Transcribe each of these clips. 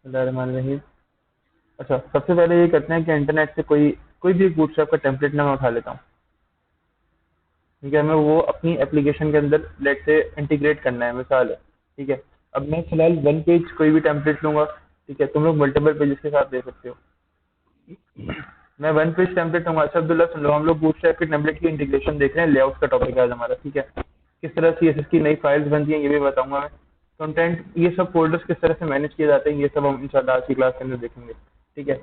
बिस्मिल्लाहिर्रहमानिर्रहीम। अच्छा, सबसे पहले ये करते हैं कि इंटरनेट से कोई कोई भी बूटस्ट्रैप का टेम्पलेट ना मैं उठा लेता हूँ। ठीक है, हमें वो अपनी एप्लीकेशन के अंदर लेट से इंटीग्रेट करना है, मिसाल है। ठीक है, अब मैं फिलहाल वन पेज कोई भी टेम्पलेट लूंगा। ठीक है, तुम लोग मल्टीपल पेजेस के साथ दे सकते हो। मैं वन पेज टेम्पलेट लूंगा। अच्छा अब्दुल्ला सुन लो, हम लोग बूटस्ट्रैप के टेम्पलेट की इंटीग्रेशन देख रहे हैं, लेआउट का टॉपिक है आज हमारा। ठीक है, किस तरह सीएसएस की नई फाइल्स बनती हैं ये भी बताऊंगा मैं। कंटेंट, ये सब फोल्डर्स किस तरह से मैनेज किए जाते हैं ये सब हम इंशाल्लाह आज की क्लास के अंदर देखेंगे। ठीक है,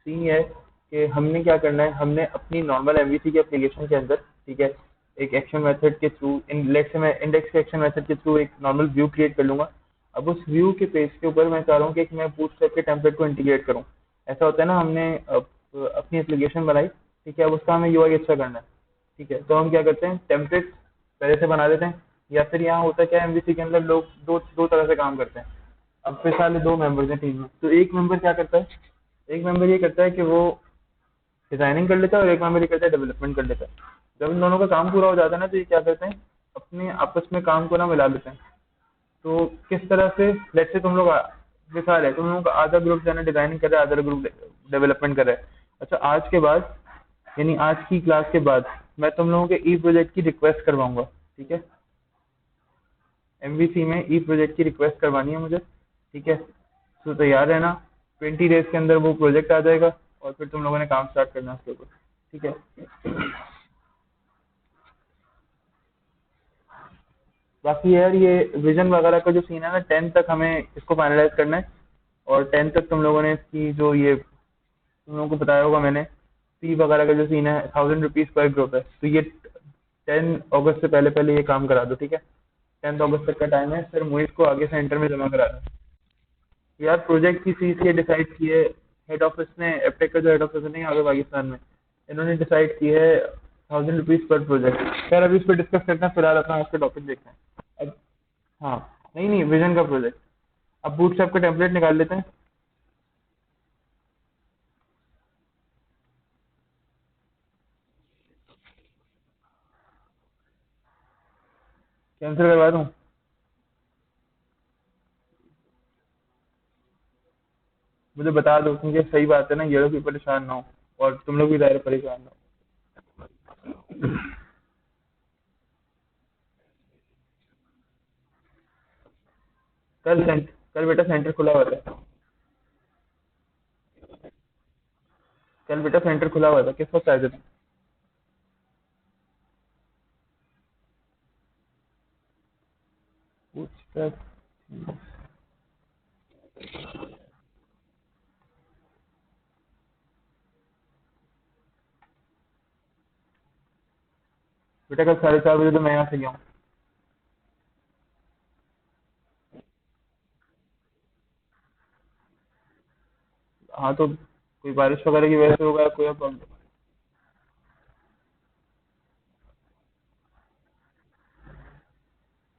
सीन ये है कि हमने क्या करना है, हमने अपनी नॉर्मल एमवीसी के एप्लीकेशन के अंदर, ठीक है, एक एक्शन मेथड के थ्रू, इन लेट से मैं इंडेक्स के एक्शन मेथड के थ्रू एक नॉर्मल व्यू क्रिएट कर लूंगा। अब उस व्यू के पेज के ऊपर मैं चाह रहा हूँ कि मैं बूटस्ट्रैप के टेम्पलेट को इंटीग्रेट करूँ। ऐसा होता है ना, हमने अपनी एप्लीकेशन बनाई। ठीक है, अब उसका हमें यूआई अच्छा करना है। ठीक है, तो हम क्या करते हैं, टेम्पलेट पहले से बना देते हैं। या फिर यहाँ होता क्या है, एमवीसी के अंदर लोग दो दो तरह से काम करते हैं। अब फिर साले दो मेंबर्स हैं टीम में, तो एक मेंबर क्या करता है, एक मेंबर ये करता है कि वो डिजाइनिंग कर लेता है और एक मेंबर ये करता है डेवलपमेंट कर लेता है। जब इन दोनों का काम पूरा हो जाता है ना, तो ये क्या करते हैं, अपने आपस में काम को ना मिला लेते हैं। तो किस तरह से, लेट से तुम लोग मिसाल है, तुम लोगों का आधा ग्रुप जो है ना डिजाइनिंग कर रहा है, आधा ग्रुप डेवलपमेंट कर रहा है। अच्छा, आज के बाद, यानी आज की क्लास के बाद मैं तुम लोगों के ई प्रोजेक्ट की रिक्वेस्ट करवाऊंगा। ठीक है, एमवीसी में ई प्रोजेक्ट की रिक्वेस्ट करवानी है मुझे। ठीक है, तो तैयार रहना। 20 डेज के अंदर वो प्रोजेक्ट आ जाएगा और फिर तुम लोगों ने काम स्टार्ट करना है उसके ऊपर। ठीक है, बाकी यार ये विजन वगैरह का जो सीन है ना, 10 तक हमें इसको फाइनलाइज करना है। और 10 तक तुम लोगों ने इसकी जो ये तुम लोगों को बताया होगा मैंने, फी वगैरह का जो सीन है, 1000 रुपीज पर ग्रुप है, तो ये 10 अगस्त से पहले पहले ये काम करा दो। ठीक है, 10 अगस्त तक का टाइम है, फिर मोहित को आगे सेंटर में जमा करा दो। यार प्रोजेक्ट की फीस ये डिसाइड की है हेड ऑफिस ने, एपटेक का जो हेड ऑफिस है नहीं आगे पाकिस्तान में, इन्होंने डिसाइड की है 1000 रुपीज पर प्रोजेक्ट। खैर अभी इस पर डिस्कस करते हैं, फिलहाल अपना उसका टॉपिक देखते हैं अब। हाँ, नहीं नहीं, विजन का प्रोजेक्ट। अब बूटस्ट्रैप का टेम्पलेट निकाल लेते हैं। कैंसिल करवा दूँ? मुझे बता दो, क्योंकि सही बात है ना, ये लोग भी परेशान ना हो और तुम लोग भी दायरे परेशान ना हो। कल बेटा सेंटर खुला हुआ था। कल बेटा सेंटर खुला हुआ था, किस वक्त आए थे तुम? बूटस्ट्रैप। बेटा कल 4:30 बजे तो मैं यहाँ से गया हूँ। हाँ, तो कोई बारिश वगैरह की वजह से होगा या कोई प्रॉब्लम?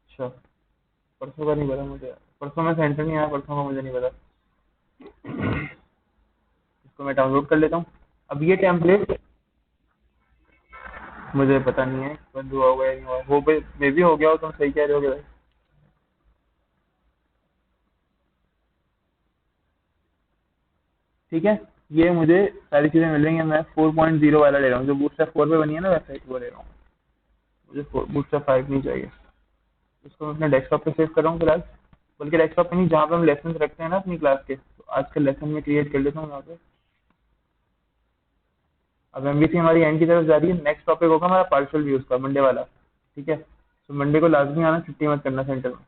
अच्छा, परसों का नहीं पता मुझे। परसों मैं सेंटर नहीं आया, परसों का मुझे नहीं पता। इसको मैं डाउनलोड कर लेता हूँ। अब ये टेम्पलेट मुझे पता नहीं है बंद हुआ होगा या नहीं हुआ, वो मे भी हो गया हो, तुम सही कह रहे हो भाई। ठीक है, ये मुझे सारी चीजें मिल रही हैं। मैं 4.0 वाला ले रहा हूँ, जो बूटस्ट्रैप 4 पे बनी है ना वेबसाइट, वो ले रहा हूँ। मुझे बूटस्ट्रैप 5 नहीं चाहिए। इसको मैं अपने डेस्कटॉप पे सेव कर रहा हूँ फिलहाल। बल्कि डेस्कटॉप पे नहीं, जहाँ पे हम लेसन रखते हैं ना अपनी क्लास के, तो आज का लेसन में क्रिएट कर लेता हूँ यहाँ पे। अब एमबीसी हमारी एंड की तरफ जा रही है। नेक्स्ट टॉपिक होगा हमारा पार्शियल व्यूज का, मंडे वाला। ठीक है, तो मंडे को लाजमी आना, छुट्टी मत करना सेंटर में।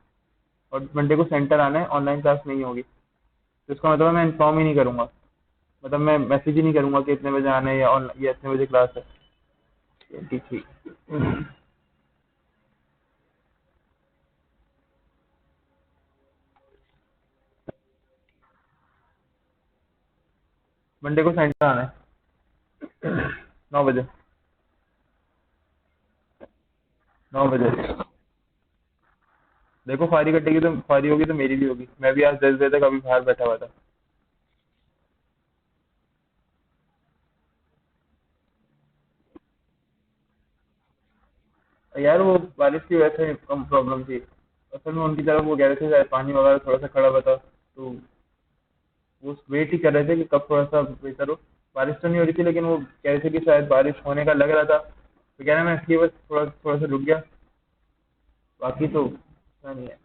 और मंडे को सेंटर आना है, ऑनलाइन क्लास नहीं होगी। तो इसका मतलब मैं इन्फॉर्म ही नहीं करूंगा, मतलब मैं मैसेज ही नहीं करूंगा कि इतने बजे आना है या ये इतने बजे क्लास है। ठीक ठीक। मंडे को सेंटर आना है 9 बजे। 9 बजे। देखो फारी कटेगी तो फारी होगी तो मेरी भी होगी, मैं भी आज 10 बजे तक अभी बाहर बैठा हुआ था। यार वो बारिश की वजह से कम प्रॉब्लम थी। असल में उनकी तरफ वो कह रहे थे शायद पानी वगैरह थोड़ा सा खड़ा हुआ था, तो वो वेट ही कर रहे थे कि कब थोड़ा सा बेहतर हो। बारिश तो नहीं हो रही थी, लेकिन वो कह रहे थे कि शायद बारिश होने का लग रहा था, तो कह रहे मैं इसलिए बस थोड़ा थोड़ा सा रुक गया। बाकी तो इतना नहीं है,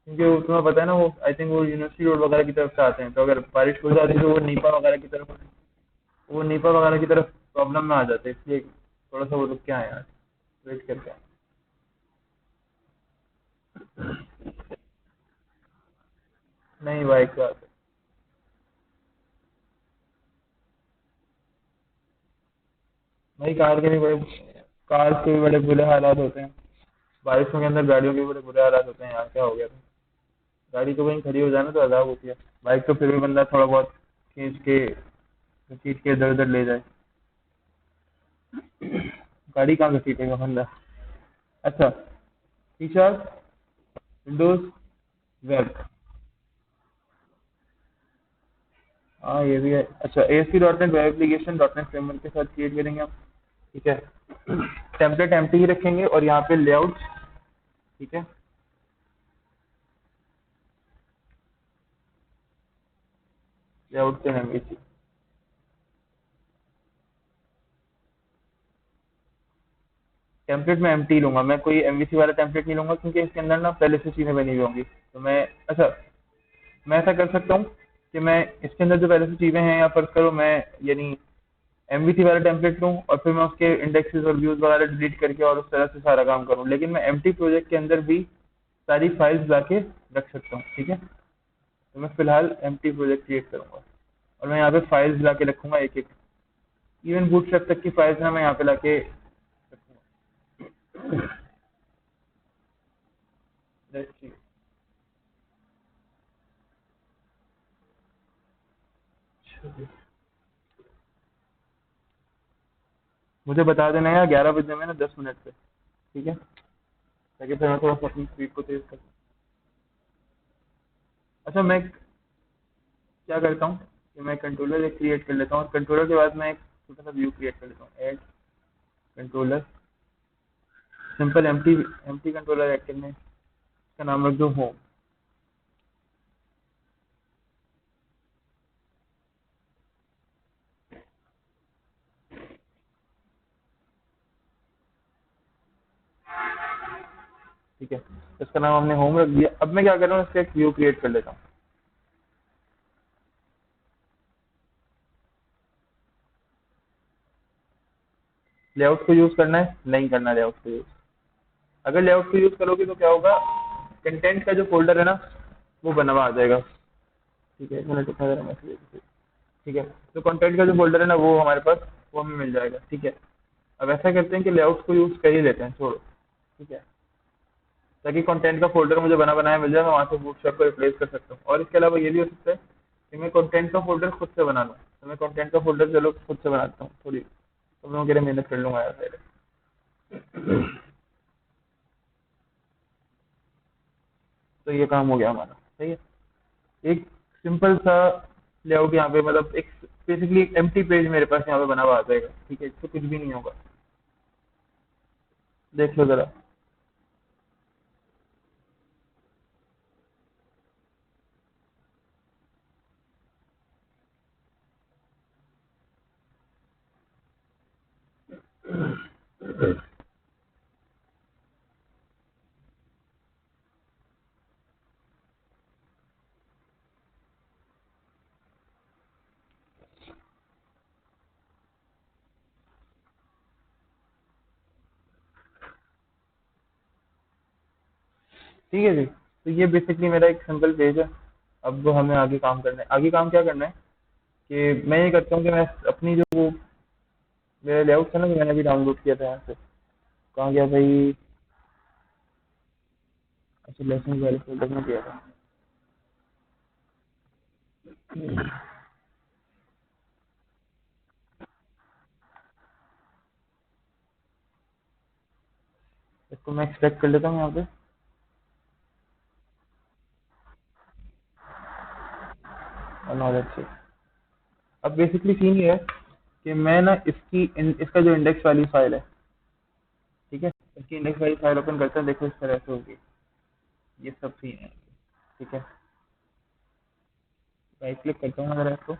क्योंकि वो तुम्हें पता है ना, वो आई थिंक वो यूनिवर्सिटी रोड वगैरह की तरफ से आते हैं, तो अगर बारिश हो जाती तो वो नीपा वगैरह की तरफ प्रॉब्लम में आ जाते, इसलिए थोड़ा सा वो रुक के आए आज, वेट करके आए। नहीं बाइक से आते। भाई कार के भी बड़े बुरे हालात होते हैं। बारिशों के अंदर गाड़ियों के भी बड़े बुरे हालात होते हैं यार, क्या हो गया था। गाड़ी तो कहीं खड़ी हो जाए ना तो अदाब होती है। बाइक तो फिर भी बंदा थोड़ा बहुत खींच के खींच के इधर उधर ले जाए। गाड़ी कहाँ घसीटेगा बंदा। अच्छा, फीचर, विंडोज, वेब। हाँ ये भी है। अच्छा, ASP dot net web application dot net framework के साथ क्रिएट करेंगे हम। ठीक है। टेम्पलेट एम्प्टी ही रखेंगे और यहाँ पे लेआउट। ठीक है। लेआउट पे एमवीसी। टेम्पलेट में एम्प्टी लूंगा मैं, कोई एमवीसी वाला टेम्पलेट नहीं लूंगा, क्योंकि इसके अंदर ना पहले से चीजें बनी हुई होंगी, तो मैं, अच्छा, मैं ऐसा कर सकता हूँ कि मैं इसके अंदर जो पहले से चीजें हैं, या फर्ज करो मैं, यानी एमवीसी वाला टेम्पलेट लूँ और फिर मैं उसके इंडेक्सेस और व्यूज वगैरह डिलीट करके और उस तरह से सारा काम करूँ, लेकिन मैं एम्प्टी प्रोजेक्ट के अंदर भी सारी फाइल्स लाके रख सकता हूँ। ठीक है। तो मैं फिलहाल एम्प्टी प्रोजेक्ट क्रिएट करूंगा और मैं यहाँ पे फाइल्स लाके रखूंगा एक एक। इवन बूटस्ट्रैप तक की फाइल्स ना मैं यहाँ पे लाके रखूंगा। Let's see। मुझे बता देना यार 11 बजने में ना 10 मिनट पे। ठीक है, ताकि फिर मैं थोड़ा सा अपनी स्पीड को तेज कर। अच्छा, मैं क्या करता हूँ कि मैं कंट्रोलर एक क्रिएट कर लेता हूँ, और कंट्रोलर के बाद मैं एक छोटा सा व्यू क्रिएट कर लेता हूँ। Add controller, simple empty, empty controller add करने, इसका नाम रख दो होम। ठीक है, इसका नाम हमने होम रख दिया। अब मैं क्या कर रहा हूँ, इसका एक व्यू क्रिएट कर लेता हूँ। लेआउट को यूज करना है, नहीं करना लेआउट को यूज। अगर लेआउट को यूज करोगे तो क्या होगा, कंटेंट का जो फोल्डर है ना, वो बना हुआ आ जाएगा। ठीक है, एक मिनट उठा जरा मैसेज। ठीक है, तो कंटेंट का जो फोल्डर है ना, वो हमारे पास, वो हमें मिल जाएगा। ठीक है। अब ऐसा करते हैं कि लेआउट को यूज कर ही लेते हैं, छोड़ो। ठीक है, ताकि कंटेंट का फोल्डर मुझे बना बनाया मिल जाए, मैं वहाँ से बूटस्ट्रैप को रिप्लेस कर सकता हूँ। और इसके अलावा ये भी हो सकता है कि मैं कंटेंट का फोल्डर खुद से बना लूँ, तो मैं कंटेंट का फोल्डर चलो खुद से बनाता हूँ, थोड़ी तुम लोगों के लिए मेहनत कर लूंगा यार पहले। तो ये काम हो गया हमारा। सही है। एक सिंपल सा लेआउट यहाँ पे, मतलब एक बेसिकली एक एम्प्टी पेज मेरे पास यहाँ पे बना हुआ आ जाएगा। ठीक है, इससे कुछ भी नहीं होगा। देख लो जरा। ठीक है जी, तो ये बेसिकली मेरा एक सिंपल पेज है। अब हमें आगे काम करना है। आगे काम क्या करना है कि मैं ये करता हूँ कि मैं अपनी जो वो मेरा लेआउट था ना, जो मैंने अभी डाउनलोड किया था यहाँ से, कहाँ गया भाई। अच्छा, लेसन वाले फोल्डर में किया था। इसको मैं एक्सट्रैक्ट कर लेता हूँ यहाँ पे। और नॉलेज से अब बेसिकली सीन ये है कि मैं ना इसका जो इंडेक्स वाली फाइल है, ठीक है, इसकी इंडेक्स वाली फाइल ओपन करता हूँ। देखो इस तरह से होगी, ये सब सीन है। ठीक है, राइट क्लिक करता हूँ अगर आपको,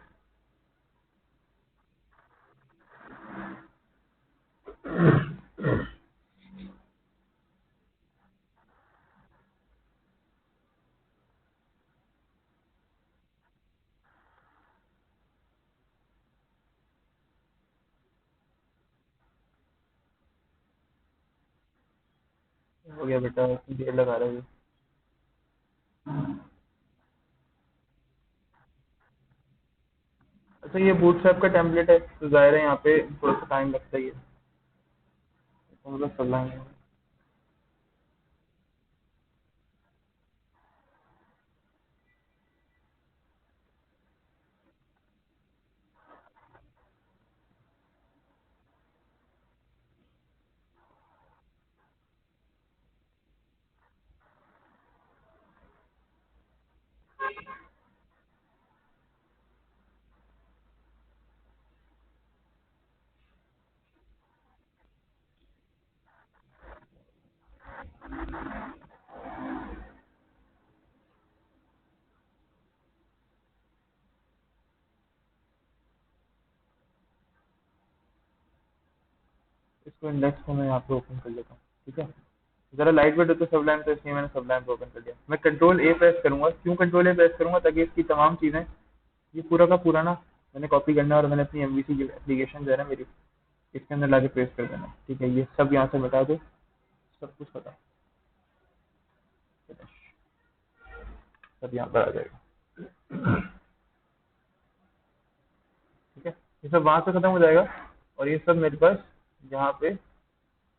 हो गया बेटा, देर लगा रहा है ये। अच्छा ये बूटस्ट्रैप का टेम्पलेट है तो जाहिर है यहाँ पे थोड़ा सा टाइम लगता ही है, तो मतलब चल रहा है। इसको इंडेक्स को मैं यहाँ पे ओपन कर लेता हूँ, ठीक है। जरा लाइट वेट है तो सबलाइन, तो इसलिए मैंने सबलाइन को ओपन कर दिया। मैं कंट्रोल ए प्रेस करूंगा, क्यों कंट्रोल ए प्रेस करूंगा, ताकि इसकी तमाम चीजें, ये पूरा का पूरा ना मैंने कॉपी करना है और मैंने अपनी एमवीसी की एप्लीकेशन जो है ना मेरी, इसके अंदर लाके पेस्ट कर देना, ठीक है। ये सब यहाँ से बता दो, सब कुछ बता, सब यहाँ पर आ जाएगा, ठीक है। ये सब वहां से खत्म हो जाएगा और ये सब मेरे पास यहाँ पे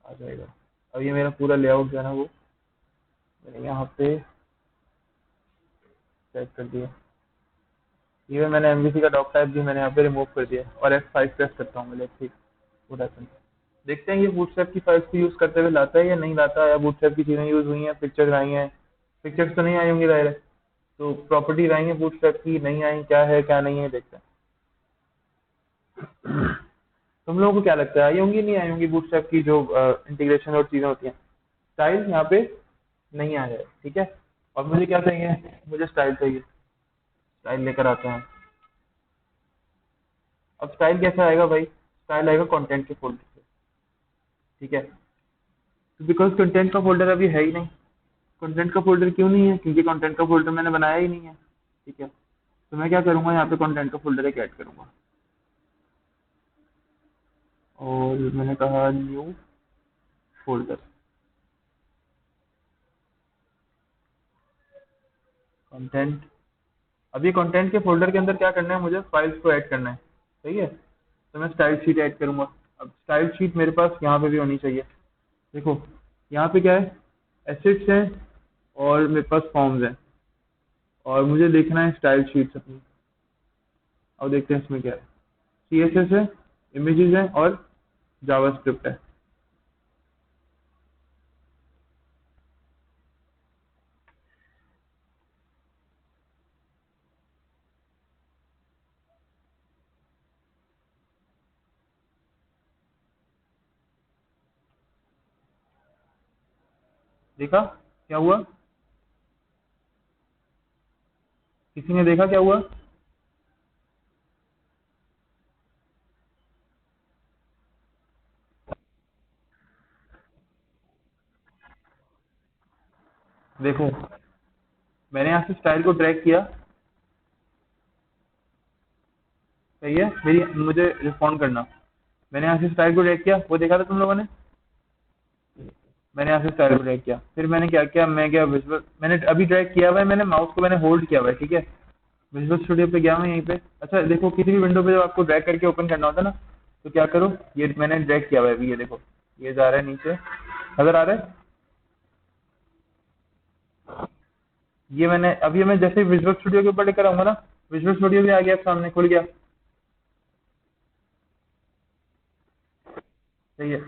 आ जाएगा। अब ये मेरा पूरा लेआउट जो है ना वो मैंने यहाँ पे सेट कर दिया। ये मैंने एमवीसी का डॉक टाइप भी मैंने यहाँ पे रिमूव कर दिया और F5 प्रेस करता हूँ, मैं ठीक वो रहता। देखते हैं ये बूटस्ट्रैप की फाइल्स को यूज करते हुए लाता है या नहीं लाता, या बूटस्ट्रैप की चीजें यूज हुई हैं, पिक्चर्स आई हैं, पिक्चर्स तो नहीं आई होंगी जाहिर है, तो प्रॉपर्टीज आई हैं बूटस्ट्रैप की, नहीं आई, क्या है क्या नहीं है, देखते हैं। तुम लोगों को क्या लगता है आई होंगी नहीं आई होंगी बूटस्ट्रैप की जो इंटीग्रेशन और चीजें होती हैं। स्टाइल यहाँ पे नहीं आया है, ठीक है। और मुझे क्या चाहिए, मुझे स्टाइल चाहिए, स्टाइल लेकर आते हैं। अब स्टाइल कैसे आएगा भाई, स्टाइल आएगा कंटेंट के फोल्डर से, ठीक है। तो बिकॉज कंटेंट का फोल्डर अभी है ही नहीं। कंटेंट का फोल्डर क्यों नहीं है, क्योंकि कंटेंट का फोल्डर मैंने बनाया ही नहीं है, ठीक है। तो मैं क्या करूंगा, यहाँ पे कंटेंट का फोल्डर एक ऐड करूंगा और मैंने कहा न्यू फोल्डर, कंटेंट। अब ये कंटेंट के फोल्डर के अंदर क्या करना है, मुझे फाइल्स को ऐड करना है, सही है। तो मैं स्टाइल शीट ऐड करूंगा। अब स्टाइल शीट मेरे पास यहाँ पे भी होनी चाहिए। देखो यहाँ पे क्या है, एसेट्स है और मेरे पास फॉर्म्स है और मुझे देखना है स्टाइल शीट्स अपनी। और देखते हैं इसमें क्या है, सीएसएस है, इमेजेस है और जावास्क्रिप्ट है। देखा क्या हुआ, किसी ने देखा क्या हुआ। देखो मैंने यहाँ से स्टाइल को ड्रैग किया, सही है, मेरी मुझे रिस्पॉन्ड करना। मैंने यहाँ से स्टाइल को ड्रैग किया, वो देखा था तुम लोगों ने। मैंने यहाँ से स्टाइल को ड्रैग किया, फिर मैंने क्या किया, मैं गया विजुअल, मैंने अभी ड्रैग किया हुआ है, मैंने माउस को मैंने होल्ड किया हुआ है, ठीक है। विजुअल स्टूडियो पे गया मैं यहीं पे। अच्छा देखो किसी भी विंडो पे जब आपको ड्रैग करके ओपन करना होता है ना, तो क्या करो, ये मैंने ड्रैग किया हुआ है अभी, ये देखो ये जा रहा है नीचे, नजर आ रहा है। ये मैंने अभी, मैं जैसे विजुअल स्टूडियो के ऊपर लेकर आऊंगा ना, विजुअल स्टूडियो भी आ गया सामने, खुल गया, सही है।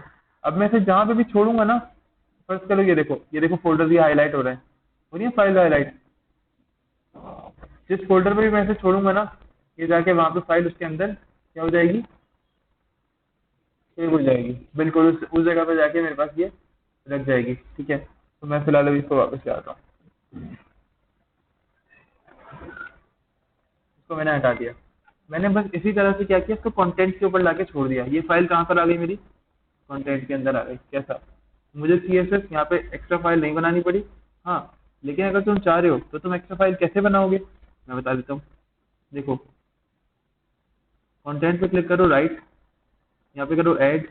अब मैं इसे जहां पे भी छोड़ूंगा ना, फर्स्ट करो, ये देखो फोल्डर भी हाईलाइट हो रहे हैं, हो रही है फाइल हाईलाइट। जिस फोल्डर पे भी मैं इसे छोड़ूंगा ना, ये जाके वहां पे फाइल उसके अंदर क्या हो जाएगी, सेव हो जाएगी, बिल्कुल उस जगह पे जाके मेरे पास ये रख जाएगी, ठीक है। तो मैं फिलहाल अभी इसको वापस ले आता हूँ, इसको मैंने हटा दिया। मैंने बस इसी तरह से क्या किया, इसको कंटेंट के ऊपर लाके छोड़ दिया। ये फाइल कहाँ पर आ गई मेरी, कंटेंट के अंदर आ गई। कैसा, मुझे सीएसएस यहाँ पे एक्स्ट्रा फाइल नहीं बनानी पड़ी। हाँ, लेकिन अगर तुम चाह रहे हो तो तुम एक्स्ट्रा फाइल कैसे बनाओगे, मैं बता देता हूँ। देखो, कंटेंट पे क्लिक करो, राइट, यहाँ पे करो ऐड,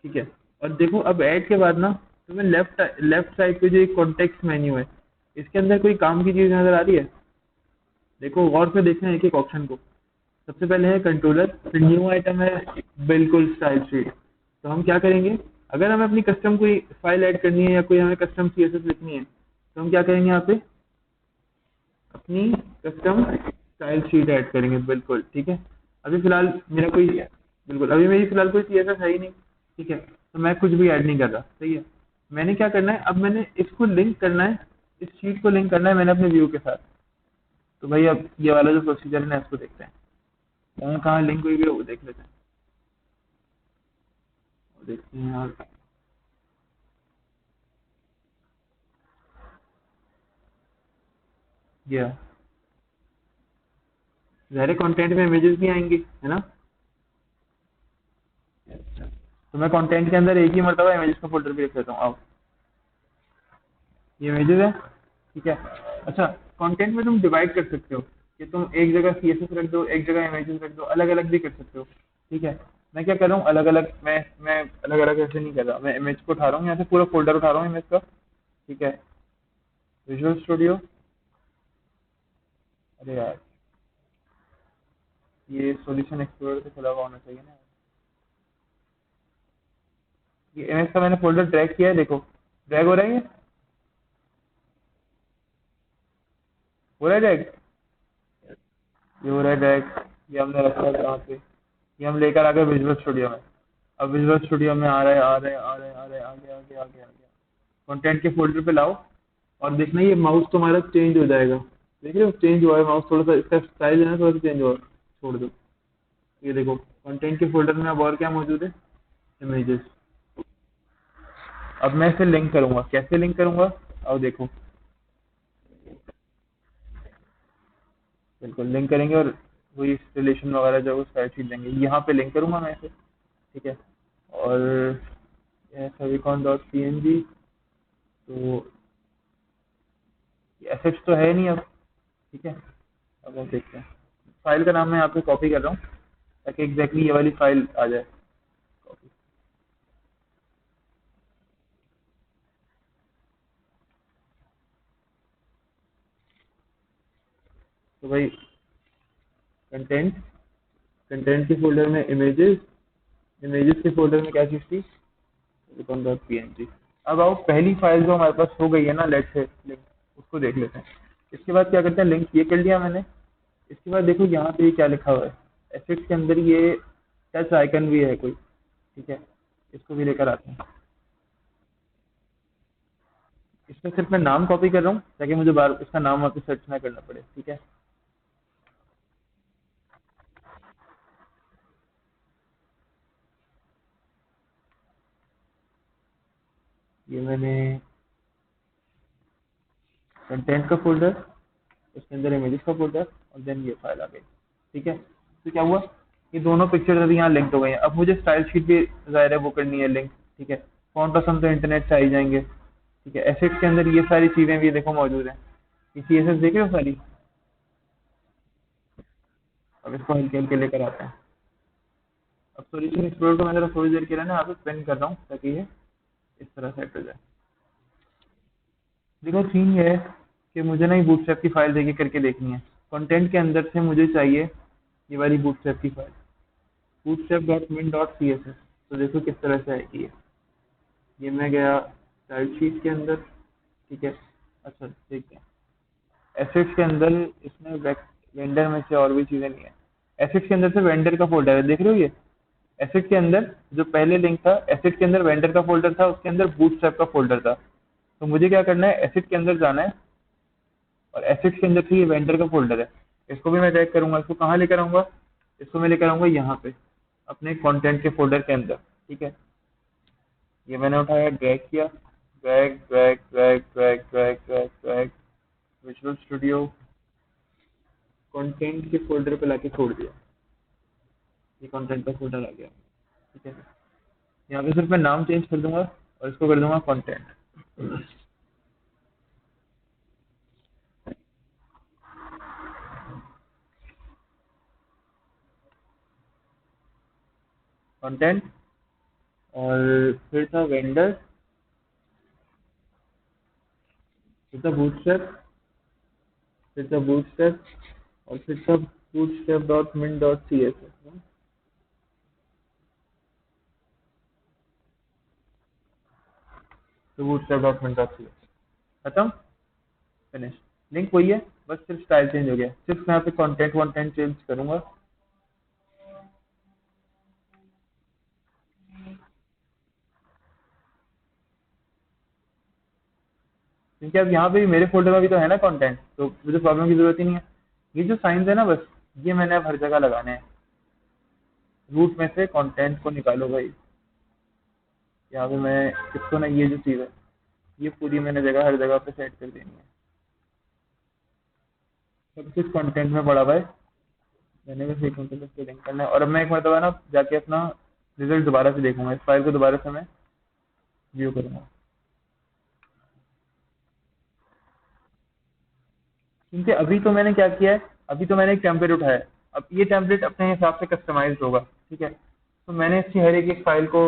ठीक है। और देखो अब ऐड के बाद ना तुम्हें लेफ्ट लेफ्ट साइड पे जो एक कॉन्टेक्स्ट मेन्यू है, इसके अंदर कोई काम की चीज नजर आ रही है? देखो गौर से देखना है एक एक ऑप्शन को। सबसे पहले है कंट्रोलर, फिर न्यू आइटम है, बिल्कुल स्टाइल शीट। तो हम क्या करेंगे, अगर हमें अपनी कस्टम कोई फाइल ऐड करनी है या कोई हमें कस्टम सीएसएस लिखनी है, तो हम क्या करेंगे, यहाँ पे अपनी कस्टम स्टाइल शीट ऐड करेंगे, बिल्कुल ठीक है। अभी फिलहाल मेरा कोई, बिल्कुल अभी मेरी फिलहाल कोई सीएसएस है ही नहीं, ठीक है, तो मैं कुछ भी ऐड नहीं कर रहा, सही है। मैंने क्या करना है, अब मैंने इसको लिंक करना है, इस शीट को लिंक करना है मैंने अपने व्यू के साथ। तो भाई अब ये वाला जो प्रोसीजर है ना, इसको देखते हैं कहाँ कहाँ लिंक हुई है, वो देख लेते हैं। वो देखते हैं यार, ये ज़ाहिर कंटेंट में इमेजेस भी आएंगे, है ना। तो मैं कंटेंट के अंदर एक ही मरतबा इमेजेस का फोल्डर भी रख लेता हूँ। अब ये इमेजेस है, ठीक है। अच्छा, कंटेंट में तुम डिवाइड कर सकते हो कि तुम एक जगह सीएसएस रख दो, एक जगह इमेजेस रख दो, अलग अलग भी कर सकते हो, ठीक है। मैं क्या कर रहा हूँ, अलग अलग, मैं अलग अलग ऐसे नहीं कर रहा, मैं इमेज को उठा रहा हूँ, यहाँ से पूरा फोल्डर उठा रहा हूँ इमेज का, ठीक है। विजुअल स्टूडियो, अरे यार ये सॉल्यूशन एक्सप्लोरर से खुला हुआ होना चाहिए ना। ये इमेज का मैंने फोल्डर ड्रैग किया है, देखो ड्रैग हो रहा है, ये हो रहा है ड्रैग, ये हो रहा है ड्रैग। ये हमने रखा है कहाँ पे, ये हम लेकर आ गए विजुअल स्टूडियो में। अब विजुअल स्टूडियो में आ रहा है, आ रहा है, आ रहा है, आ रहा है, आगे आगे आगे आगे, कंटेंट के फोल्डर पे लाओ, और देखना ये माउस तुम्हारा चेंज हो जाएगा। देख रहे हो, चेंज हुआ है माउस, थोड़ा सा इसका स्टाइल है ना, थोड़ा सा चेंज हुआ है। छोड़ दो, ये देखो कंटेंट के फोल्डर में अब और क्या मौजूद है, इमेजेस। अब मैं इसे लिंक करूंगा, कैसे लिंक करूंगा, अब देखो, बिल्कुल लिंक करेंगे और वही रिलेशन वगैरह जो साइड शीट देंगे, यहाँ पे लिंक करूंगा मैं इसे, ठीक है। और favicon dot P N G, तो एसेट्स तो है नहीं अब, ठीक है। अब हम देखते हैं, फाइल का नाम मैं यहाँ पे कॉपी कर रहा हूँ ताकि एग्जैक्टली ये वाली फाइल आ जाए। कॉपी, तो भाई कंटेंट, कंटेंट के फोल्डर में इमेजेस, इमेजेस के फोल्डर में क्या चीज़ थी, favicon dot P N G. अब आओ पहली फाइल जो हमारे पास हो गई है ना, लेट से लिंक, उसको देख लेते हैं। इसके बाद क्या करते हैं, लिंक ये कर लिया मैंने। इसके बाद देखो यहाँ पे क्या लिखा हुआ है, एसेट्स के अंदर ये टच आइकन भी है कोई, ठीक है, इसको भी लेकर आते हैं। इसमें सिर्फ मैं नाम कॉपी कर रहा हूँ ताकि मुझे बार इसका नाम वापस सर्च ना करना पड़े, ठीक है। ये मैंने कंटेंट का फोल्डर, उसके अंदर इमेजेस का फोल्डर, और देन ये फाइल आ गई, ठीक है। तो क्या हुआ, ये दोनों पिक्चर अभी यहाँ लिंक हो गई हैं। अब मुझे स्टाइल शीट भी जाहिर है वो करनी है लिंक, ठीक है। फॉन्ट और सम तो इंटरनेट से आ ही जाएंगे, ठीक है। एसेट्स के अंदर ये सारी चीजें भी देखो मौजूद हैं, ये सीएसएस देख रहे हो सारी। अब इसको हल्के हल्के लेकर आते हैं। अब सॉल्यूशन एक्सप्लोर को मैं जरा थोड़ी देर के लिए ना यहाँ पे पेन कर रहा हूँ ताकि ये इस तरह सेट हो जाए। देखो सीन ये है कि मुझे ना ये बूटस्ट्रैप की फाइल देखिए करके देखनी है। कंटेंट के अंदर से मुझे चाहिए ये वाली बूटस्ट्रैप की file, Bootstrap dot min dot C S S. तो देखो किस तरह से आएगी ये मैं गया स्टाइल शीट के अंदर, ठीक है। अच्छा ठीक है, एसेट्स के अंदर इसमें वेंडर में से और भी चीजें नहीं है। एसेट्स के अंदर से वेंडर का फोल्डर है, देख रहे हो ये। एसेट के अंदर जो पहले लिंक था, एसेट के अंदर वेंडर का फोल्डर था, उसके अंदर बूटस्ट्रैप का फोल्डर था। तो मुझे क्या करना है, एसेट के अंदर जाना है, और एसेट के अंदर से ये वेंडर का फोल्डर है, इसको भी मैं ड्रैग करूंगा। इसको कहाँ लेकर आऊंगा, इसको मैं लेकर आऊंगा यहाँ पे अपने कंटेंट के फोल्डर के अंदर, ठीक है। ये मैंने उठाया, ड्रैग किया, drag drag drag drag drag drag drag, visual studio, content के फोल्डर पे लाके छोड़ दिया, ये कंटेंट का फोल्डर आ गया। ठीक है, यहाँ पे सिर्फ मैं नाम चेंज कर दूंगा और इसको कर दूंगा कंटेंट। कंटेंट और फिर था वेंडर, फिर था बूटस्ट्रैप, फिर था बूटस्ट्रैप और फिर था bootstrap dot min dot C S S. तो bootstrap dot min dot C S S खत्म, फिनिश। लिंक वही है, बस सिर्फ स्टाइल चेंज हो गया। सिर्फ मैं यहाँ पे कंटेंट वॉन्टेंट चेंज करूंगा। क्योंकि अब यहाँ पे भी मेरे फोल्डर में भी तो है ना कंटेंट, तो मुझे प्रॉब्लम की जरूरत ही नहीं है। ये जो साइंस है ना, बस ये मैंने अब हर जगह लगाने हैं। रूट में से कंटेंट को निकालो भाई। यहाँ पे मैं इसको ना, ये जो चीज़ है ये पूरी मैंने जगह हर जगह पे सेट कर देनी है। सब कुछ कंटेंट में पड़ा भाई, मैंने बस एक कंटेंट पे लिंक करना है। और अब मैं एक मरतबा ना जाके अपना रिजल्ट दोबारा से देखूंगा, इस फाइल को दोबारा से मैं व्यू करूंगा। क्योंकि अभी तो मैंने क्या किया है, अभी तो मैंने एक टेम्पलेट उठाया है। अब ये टेम्पलेट अपने हिसाब से कस्टमाइज होगा। ठीक है, तो मैंने इसकी हर एक फाइल को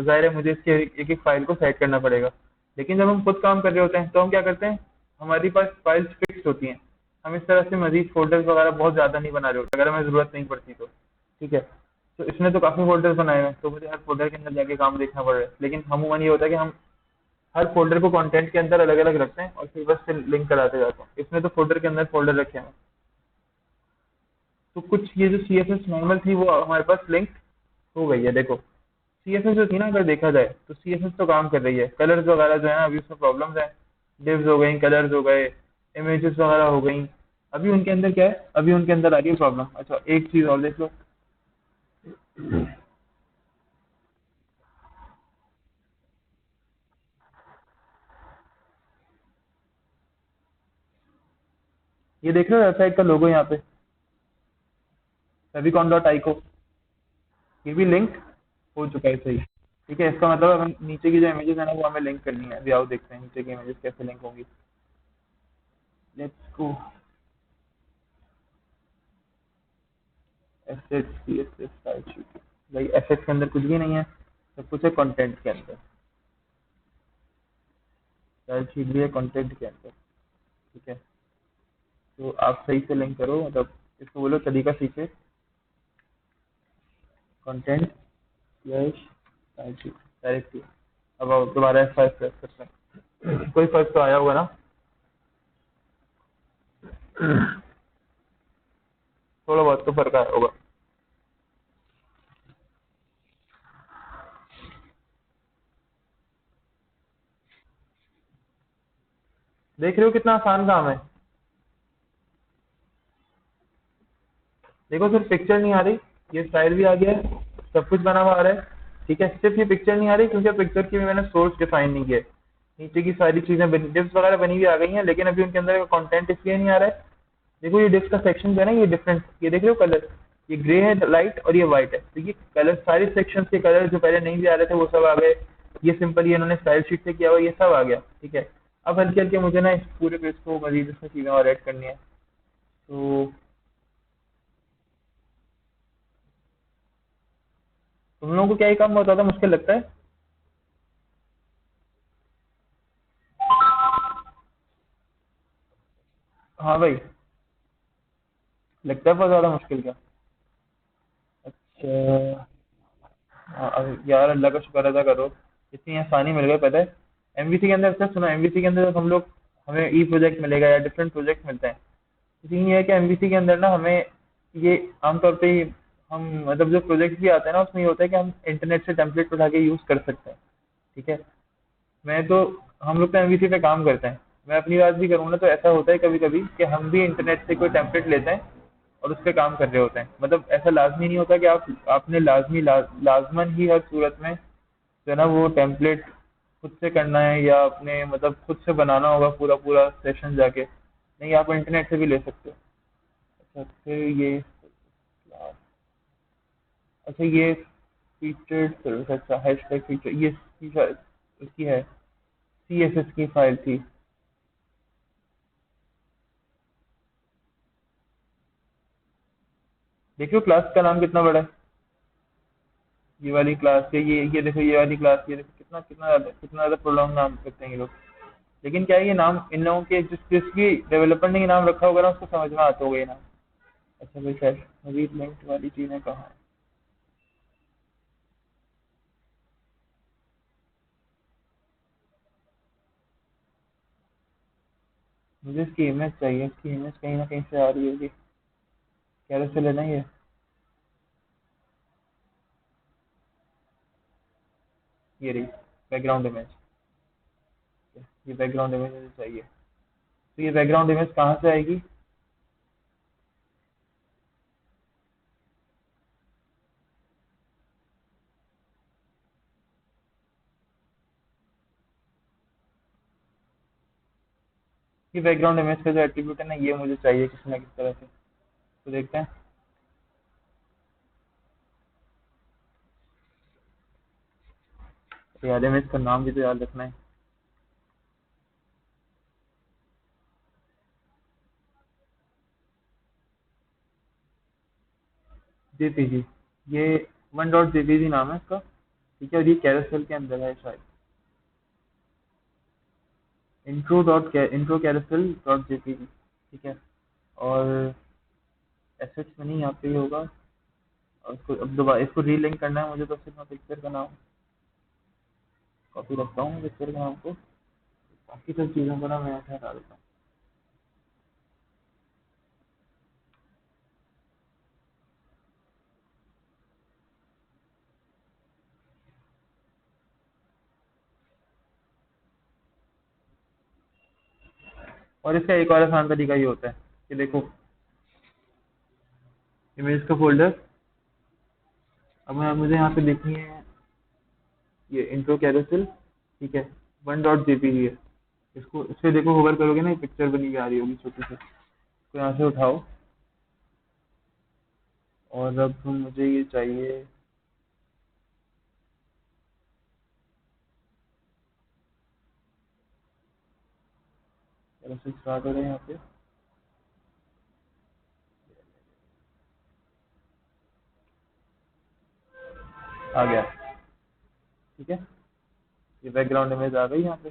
जाहिर है मुझे इसकी एक एक फाइल को सेट करना पड़ेगा। लेकिन जब हम खुद काम कर रहे होते हैं तो हम क्या करते हैं, हमारी पास फाइल्स फिक्स होती हैं। हम इस तरह से मजीद फोल्डर्स वगैरह बहुत ज़्यादा नहीं बना रहे होते अगर हमें ज़रूरत नहीं पड़ती तो। ठीक है, तो इसने तो काफ़ी फोल्डर्स बनाए हैं, तो मुझे हर फोल्डर के अंदर जाके काम देखना पड़ रहा है। लेकिन अमूमन ये होता है कि हम हर फोल्डर को कंटेंट के अंदर अलग अलग रखते हैं और फिर बस से लिंक कराते जाते हैं। इसमें तो फोल्डर के अंदर फोल्डर रखे हैं। तो कुछ ये जो सी एस एस नॉर्मल थी वो हमारे पास लिंक हो गई है। देखो सी एस एस जो थी ना, अगर देखा जाए तो सी एस एस तो काम कर रही है। कलर्स वगैरह जो है ना, अभी उसमें प्रॉब्लम्स है। डिव्स हो गई, कलर्स हो गए, इमेजेस वगैरह हो गई। अभी उनके अंदर क्या है, अभी उनके अंदर आ रही है प्रॉब्लम। अच्छा एक चीज और देख लो, ये देख रहे हो वेबसाइट का लोगो यहाँ पे, फेविकॉन डॉट आई को, ये भी लिंक हो चुका है सही। ठीक है, इसका मतलब हमें नीचे की जो इमेजेस है ना वो हमें लिंक करनी है। अभी आओ देखते हैं नीचे की इमेजेस कैसे लिंक होंगी। Let's go, assets CSS style sheet. भाई एसेट्स के अंदर कुछ भी नहीं है, सब कुछ है कंटेंट के अंदर। स्टाइल शीट भी है कंटेंट के अंदर। ठीक है, तो आप सही से लिंक करो, मतलब इसको बोलो तरीका सीखे, content slash style sheet directly. अब आओ दोबारा F5 प्रेस करते हैं, कोई फर्क तो आया होगा ना। थोड़ा बहुत तो फर्क आया होगा। देख रहे हो कितना आसान काम है। देखो सिर्फ पिक्चर नहीं आ रही, ये स्टाइल भी आ गया है, सब कुछ बना हुआ आ रहा है। ठीक है, सिर्फ ये पिक्चर नहीं आ रही क्योंकि पिक्चर की भी मैंने सोर्स डिफाइन नहीं किया है। नीचे की सारी चीजें डिप्स वगैरह बनी हुई आ गई हैं, लेकिन अभी उनके अंदर का कंटेंट इसलिए नहीं आ रहा है। देखो ये डिप्स का सेक्शन जो है ना, ये डिफरेंट, ये देख रहे हो कलर, ये ग्रे है लाइट और ये व्हाइट है। तो ये कलर सारे सेक्शन के कलर जो पहले नहीं भी आ रहे थे वो सब आ गए। ये सिंपल ये इन्होंने स्टाइल शीट से किया हुआ, ये सब आ गया। ठीक है, अब हल्के हल्के मुझे ना इस पूरे पेज को मजीद इसमें चीजें और ऐड करनी है। तो तुम लोगों को क्या ये काम बहुत ज्यादा मुश्किल लगता है? हाँ भाई, लगता है बहुत ज्यादा मुश्किल क्या? अच्छा, हाँ, यार अल्लाह का शुक्र अदा करो, इतनी आसानी मिल गई। पता है एमवीसी के अंदर, अच्छा सुनो, एमवीसी के अंदर जब हम लोग, हमें ई प्रोजेक्ट मिलेगा या डिफरेंट प्रोजेक्ट मिलते हैं, तो ये है कि एमवीसी के अंदर ना हमें ये आमतौर पे हम मतलब जो प्रोजेक्ट भी आते हैं ना उसमें ये होता है कि हम इंटरनेट से टेम्पलेट उठा के यूज कर सकते हैं। ठीक है, मैं तो, हम लोग तो एमवीसी पे काम करते हैं, मैं अपनी बात भी करूँ ना तो ऐसा होता है कभी कभी कि हम भी इंटरनेट से कोई टेम्पलेट लेते हैं और उस पर काम कर रहे होते हैं। मतलब ऐसा लाजमी नहीं होता कि आपने लाजमन ही हर सूरत में जो है ना वो टेम्पलेट खुद से करना है या अपने मतलब खुद से बनाना होगा पूरा पूरा सेशन जाके। नहीं, आप इंटरनेट से भी ले सकते हो। अच्छा फिर ये class, अच्छा ये फीचर्ड सर्विस, अच्छा हैशटैग फीचर, ये इसकी शायद इसकी है, CSS की फाइल थी। देखियो क्लास का नाम कितना बड़ा है, ये वाली क्लास, ये देखो, ये वाली क्लास, ये देखो कितना ज्यादा प्रोलॉन्ग नाम रखते हैं ये लोग। लेकिन क्या है, ये नाम इन लोगों के जिसकी डेवलपर ने ये नाम रखा होगा ना, उसको समझ में आता होगा ये नाम। अच्छा भाई सर, रीड लिंक वाली चीजें कहाँ है? मुझे इसकी इमेज चाहिए, इसकी इमेज कहीं ना कहीं से आ रही होगी, कैसे लेना ये। ये रही बैकग्राउंड इमेज, ये बैकग्राउंड इमेज मुझे चाहिए। तो ये बैकग्राउंड इमेज कहाँ से आएगी? ये बैकग्राउंड इमेज का जो एट्रीब्यूट है ना, ये मुझे चाहिए किसी ना किसी तरह से। तो देखते हैं। तो यार इमेज का नाम भी तो याद रखना है। जेपीजी, ये 1.jpg नाम है इसका। ठीक है, और ये कैरोसेल के अंदर है शायद, इंट्रो कैरोसेल डॉट जेपीजी। ठीक है, और एसेट्स में नहीं, यहाँ पे ही होगा। और इसको अब दोबारा इसको रीलिंक करना है मुझे, तो सिर्फ मैं पिक्चर का नाम कॉपी रखता हूँ, पिक्चर के नाम को। बाकी सब चीज़ों को ना मैं ऐसे हटा देता हूँ। और इसका एक और आसान तरीका ये होता है कि देखो, इमेज का फोल्डर, अब मुझे यहाँ पे देखनी है ये इंट्रो कैरोसेल। ठीक है, 1.jpg है। इसको इससे देखो, होवर करोगे ना, ये पिक्चर बनी हुई आ रही होगी छोटी सी। तो यहाँ से उठाओ, और अब मुझे ये चाहिए। कैरोसेल स्टार्ट हो रहा है यहाँ पे, आ गया। ठीक है, ये बैकग्राउंड इमेज आ गई यहाँ पे।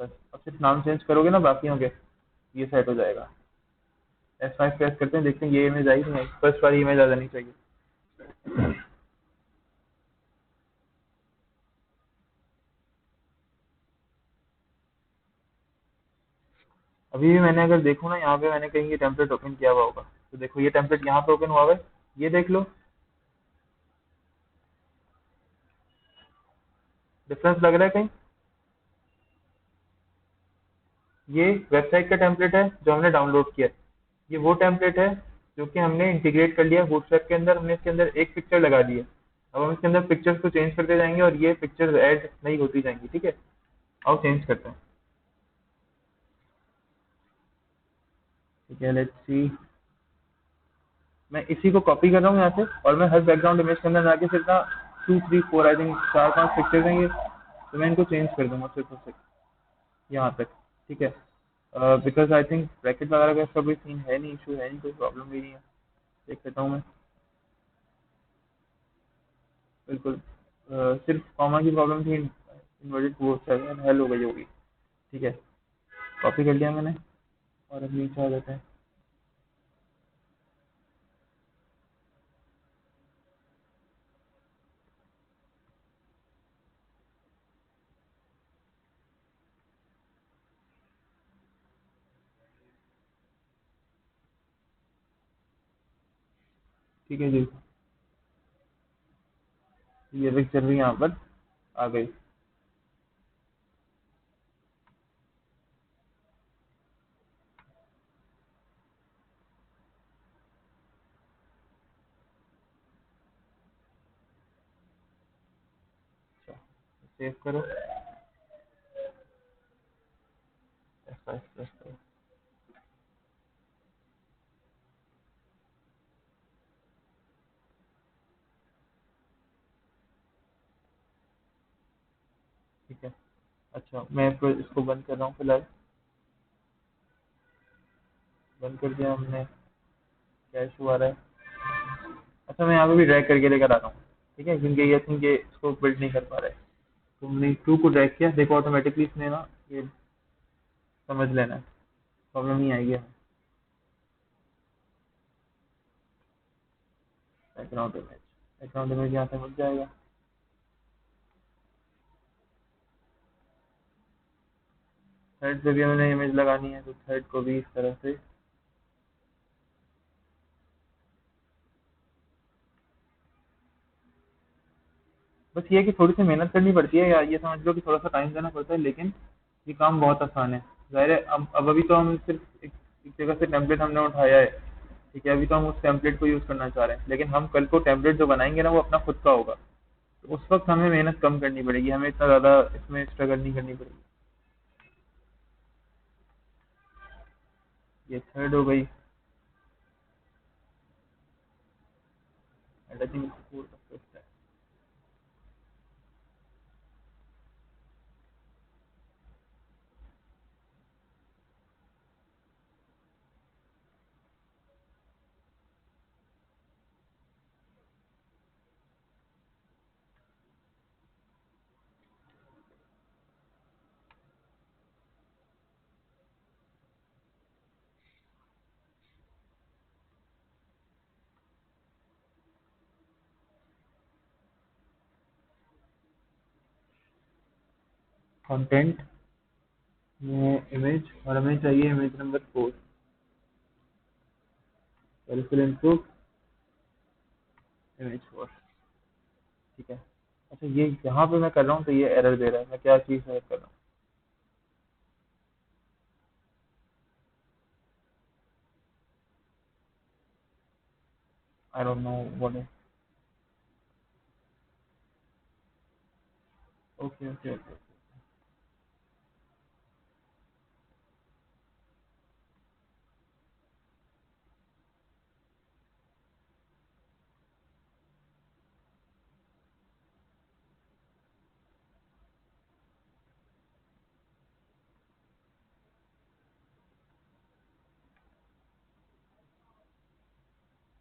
बस अब सिर्फ नाम चेंज करोगे ना बाकी होंगे, ये सेट हो जाएगा। F5 प्रेस करते हैं, देखते हैं ये इमेज आई नहीं आई, फर्स्ट वाली इमेज आ जानी चाहिए। अभी भी मैंने अगर देखूँ ना, यहाँ पे मैंने कहीं ये टेम्पलेट ओपन किया हुआ होगा, तो देखो ये टेम्पलेट यहाँ पे ओपन हुआ हुआ है, ये देख लो, डिफरेंस लग रहा है कहीं? ये वेबसाइट का टेम्पलेट है जो हमने डाउनलोड किया है, ये वो टेम्पलेट है जो कि हमने इंटीग्रेट कर लिया बूटस्ट्रैप के अंदर, हमने इसके अंदर एक पिक्चर लगा दी है। अब हम इसके अंदर पिक्चर्स को चेंज करते जाएंगे और ये पिक्चर्स ऐड नहीं होती जाएंगी। ठीक है, आओ चेंज करते हैं। ठीक है, लेट्स सी। मैं इसी को कॉपी कर रहा हूँ यहाँ से, और मैं हर बैकग्राउंड इमेज के अंदर जाके सिर्फ ना 2 3 4 आई थिंक 4 5 पिक्चर्स हैं ये, तो मैं इनको चेंज कर दूंगा सिर्फ और सिर्फ यहाँ तक। ठीक है, बिकॉज आई थिंक ब्रैकेट वगैरह का इसका कोई सीन है नहीं, इशू है नहीं, कोई प्रॉब्लम भी नहीं है। देख लेता हूँ मैं। बिल्कुल, सिर्फ कॉमा की प्रॉब्लम थी, इन्वर्टेड वो हेल हो गई होगी। ठीक है, कॉपी कर लिया मैंने, और अब नीचे आ जाते हैं। ठीक है जी, ये पिक्चर भी यहाँ पर आ गई। अच्छा, सेव करो, F5 प्रेस करो। ठीक है। अच्छा मैं फिर इसको बंद कर रहा हूँ फिलहाल। बंद कर दिया हमने। क्या इशू आ रहा है? अच्छा मैं यहाँ पे भी ड्रैग करके लेकर आ रहा हूँ। ठीक है, क्योंकि ये थिंक ये इसको बिल्ड नहीं कर पा रहा है। तुमने टू को ड्रैग किया, देखो ऑटोमेटिकली इसने ना ये समझ लेना है, प्रॉब्लम नहीं आएगी हमें। बैकग्राउंड इमेज यहाँ से मिल जाएगा। थर्ड पे भी हमें इमेज लगानी है, तो थर्ड को भी इस तरह से। बस ये है कि थोड़ी सी मेहनत करनी पड़ती है, या ये समझ लो कि थोड़ा सा टाइम देना पड़ता है, लेकिन ये काम बहुत आसान है। ज़ाहिर है अब अभी तो हम सिर्फ एक जगह से टेम्पलेट हमने उठाया है। ठीक है, अभी तो हम उस टेम्पलेट को यूज़ करना चाह रहे हैं, लेकिन हम कल को टेम्पलेट जो बनाएंगे ना वो अपना खुद का होगा। तो उस वक्त हमें मेहनत कम करनी पड़ेगी, हमें इतना ज़्यादा इसमें स्ट्रगल नहीं करनी पड़ेगी। ये थर्ड हो गई। एंड आई थिंक फोर्थ है। कंटेंट में इमेज, और हमें चाहिए image number 4। Self input image 4। ठीक है। अच्छा ये यहाँ पे मैं कर रहा हूँ तो ये एरर दे रहा है, मैं क्या चीज़ सेलेक्ट कर रहा हूँ? I don't know what is. Okay okay okay.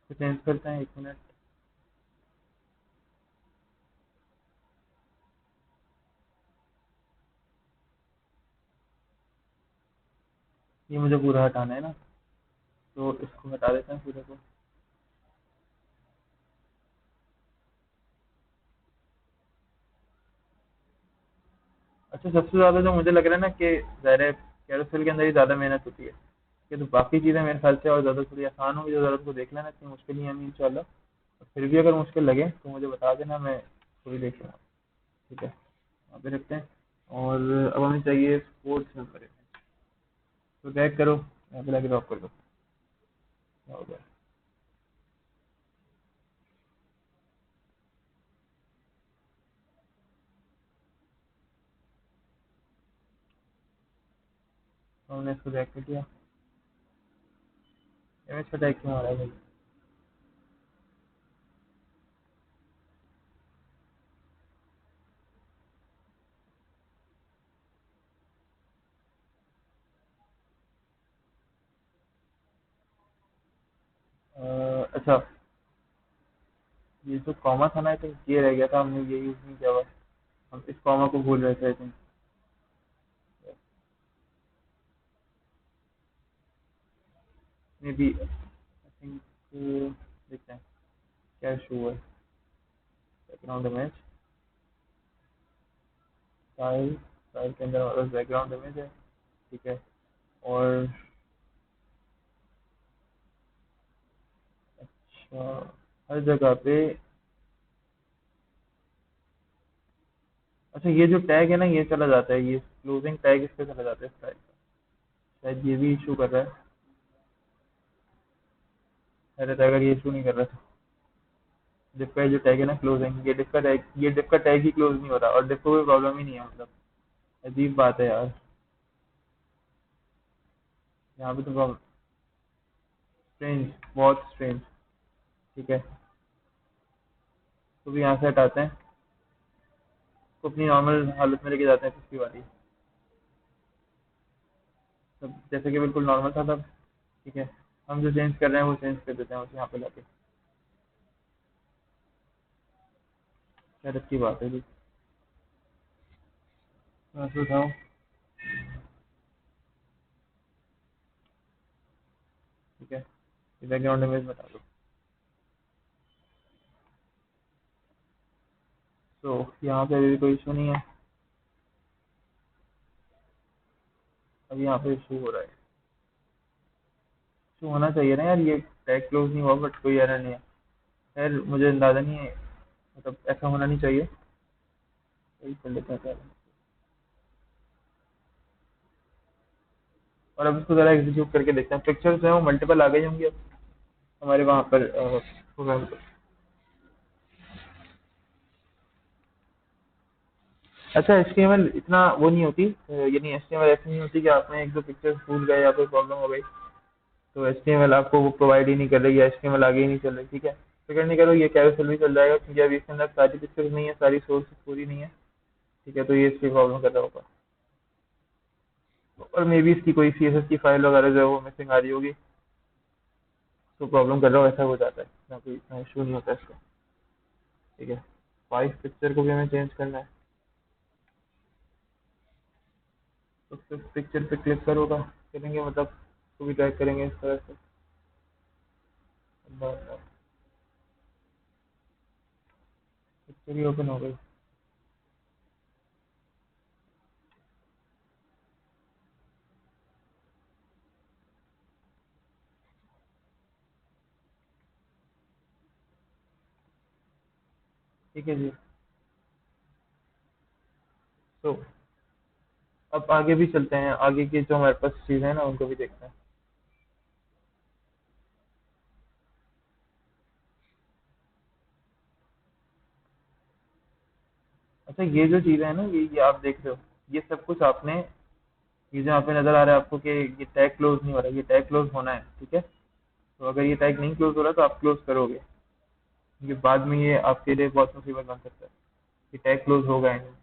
तो चेंज करते हैं, 1 मिनट। ये मुझे पूरा हटाना है ना, तो इसको हटा देते हैं पूरे को। अच्छा सबसे ज़्यादा जो मुझे लग रहा है ना कि ज़ाहिर है कैरोसेल के अंदर ही ज़्यादा मेहनत होती है। कि तो बाकी चीज़ें मेरे ख्याल से और ज़्यादा थोड़ी आसान होंगी, जो ज़रा उनको देख लेना, इतनी मुश्किल नहीं है इंशाल्लाह। और फिर भी अगर मुश्किल लगे तो मुझे बता देना, मैं थोड़ी देख लूँगा। ठीक है, यहाँ पे रखते हैं। और अब हमें चाहिए स्पोर्ट्स नंबर। तो ड्रैग करो, यहाँ पे लाके ड्रॉप कर दो। क्या हो गया? तो हमने इसको ड्रैग कर दिया। इमेज का टैग क्यों आ रहा है भाई? अच्छा ये जो कॉमा था ना, आई थिंक ये रह गया था, हमने ये यूज़ नहीं किया हुआ। हम इस कॉमा को भूल रहे थे I think. Maybe I think, देखते हैं क्या इशू हुआ है। बैकग्राउंड इमेज, स्टाइल, स्टाइल के अंदर हमारा बैकग्राउंड इमेज है। ठीक है। और अच्छा हर जगह पे। अच्छा ये जो टैग है ना ये चला जाता है, ये क्लोजिंग टैग इस पे चला जाता है स्टाइल का। शायद ये भी इशू कर रहा है। अरे तो अगर ये इशू नहीं कर रहा तो डिफ का जो टैग है ना क्लोजिंग, ये डिफ का टैग, ये डिफ का टैग ही क्लोज नहीं हो रहा, और डिफ को कोई प्रॉब्लम ही नहीं है मतलब। अजीब बात है यार। यहाँ पे तो स्ट्रेंज, बहुत स्ट्रेंज। ठीक है, तो भी यहाँ से हटाते हैं। उसको अपनी नॉर्मल हालत में लेके जाते हैं पिछली वाली, तब जैसे कि बिल्कुल नॉर्मल था तब। ठीक है, हम जो चेंज कर रहे हैं वो चेंज कर देते हैं उस यहाँ पे लाके। हैरत की बात है जी। मैं तो उठाऊँ, ठीक है, बैकग्राउंड इमेज बता दो। तो यहाँ पे अभी कोई इशू नहीं है। अब यहाँ पे इशू हो रहा है, इशू होना चाहिए ना यार, ये टैग क्लोज नहीं हुआ बट कोई एरर नहीं है। खैर मुझे अंदाजा नहीं है, मतलब ऐसा होना नहीं चाहिए। वही कर लेते हैं पहले। और अब इसको ज़रा एग्जीक्यूट करके देखते हैं, पिक्चर्स जो है वो मल्टीपल आ गई होंगी अब हमारे वहाँ पर प्रोग्राम पर। अच्छा, HTML इतना वो नहीं होती, यानी HTML ऐसी नहीं होती कि आपने एक दो पिक्चर्स भूल गए या कोई प्रॉब्लम हो गई तो HTML आपको वो प्रोवाइड ही नहीं कर रही, या HTML आगे ही नहीं चल रही। ठीक है, फिक्र नहीं करो, ये कैरोसेल भी चल जाएगा क्योंकि अभी इसके अंदर सारी पिक्चर्स नहीं है, सारी सोर्स पूरी नहीं है। ठीक है, तो ये इसकी प्रॉब्लम कर रहा होगा। और मे बी इसकी कोई CSS की फाइल वगैरह जो है वो मिसिंग आ रही होगी, तो प्रॉब्लम कर रहा हो, ऐसा हो जाता है, इतना कोई इतना इशू नहीं होता इसका। ठीक है, 5 पिक्चर को भी हमें चेंज करना है, तो फिर पिक्चर पे क्लिक करोगा करेंगे, मतलब उसको भी ट्रैक करेंगे इस तरह से। पिक्चर ही ओपन हो गई। ठीक है जी। तो अब आगे भी चलते हैं, आगे की जो हमारे पास चीज़ें हैं ना उनको भी देखते हैं। अच्छा, ये जो चीज़ें हैं ना, ये आप देख रहे हो, ये सब कुछ आपने, ये जो यहाँ पे नजर आ रहा है आपको कि ये टैग क्लोज नहीं हो रहा, ये टैग क्लोज होना है। ठीक है, तो अगर ये टैग नहीं क्लोज हो रहा तो आप क्लोज करोगे, क्योंकि बाद में ये आपके लिए बहुत मुसीबत बन सकता है कि टैग क्लोज हो गए नहीं।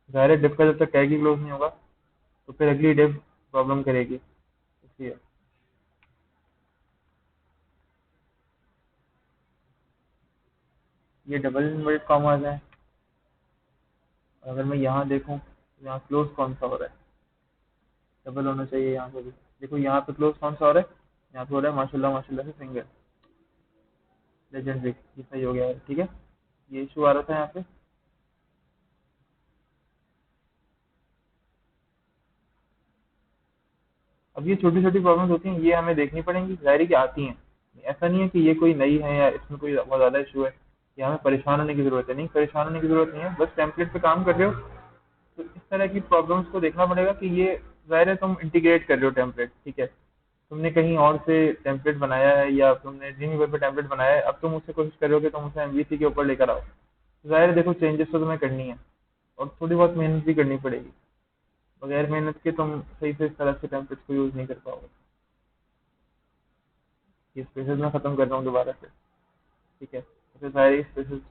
ज़ाहिर है, डिव का जब तक टैग ही क्लोज नहीं होगा तो फिर अगली डिव प्रॉब्लम करेगी, इसलिए। ये डबल इन्वर्टेड कॉमास है, अगर मैं यहाँ देखूँ तो यहाँ क्लोज कौन सा हो रहा है, डबल होना चाहिए यहाँ पे भी। देखो यहाँ पे क्लोज कौन सा हो रहा है, यहाँ पे हो रहा है माशाल्लाह माशाल्लाह से सिंगल लेजेंडरी, ये सही हो गया है। ठीक है, ये इशू आ रहा था यहाँ पे। अब ये छोटी छोटी प्रॉब्लम्स होती हैं, ये हमें देखनी पड़ेंगी, जाहिर है कि आती हैं। ऐसा नहीं है कि ये कोई नई है या इसमें कोई बहुत ज़्यादा इशू है, या हमें परेशान होने की ज़रूरत है। नहीं, परेशान होने की ज़रूरत नहीं है, बस टेम्पलेट पे काम कर रहे हो तो इस तरह की प्रॉब्लम्स को देखना पड़ेगा कि ये, ज़ाहिर है तुम इंटीग्रेट कर रहे हो टेम्पलेट। ठीक है, तुमने कहीं और से टेम्पलेट बनाया है या तुमने ड्रीमवीवर पे टेम्पलेट बनाया है, अब तुम उससे कोशिश करोगे तुम उसे MVC के ऊपर लेकर आओ, ज़ाहिर है देखो चेंजेस तो तुम्हें करनी है और थोड़ी बहुत मेहनत भी करनी पड़ेगी। बगैर मेहनत के तुम सही से इस तरह से टेम्पलेट्स को यूज़ नहीं कर पाओगे। ये स्पेसेस मैं ख़त्म कर रहा हूँ दोबारा से। ठीक है, तो सारे स्पेसेस।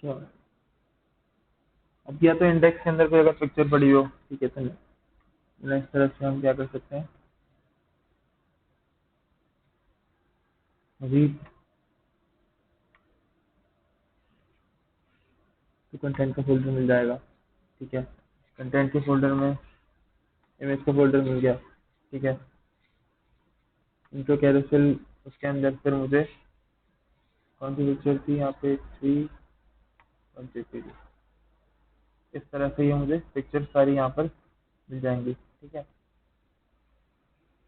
अच्छा, अब या तो इंडेक्स के अंदर कोई अगर पिक्चर पड़ी हो, ठीक है, तो इस तरफ से हम क्या कर सकते हैं, अभी तो कंटेंट का फोल्डर मिल जाएगा। ठीक है, कंटेंट के फोल्डर में इमेज का फोल्डर मिल गया, ठीक है। इंट्रो कैरोसेल, उसके अंदर फिर मुझे कौन सी पिक्चर थी यहाँ पे, थ्री, वन जेपीजी। इस तरह से ये मुझे पिक्चर सारी यहाँ पर मिल जाएंगी, ठीक है।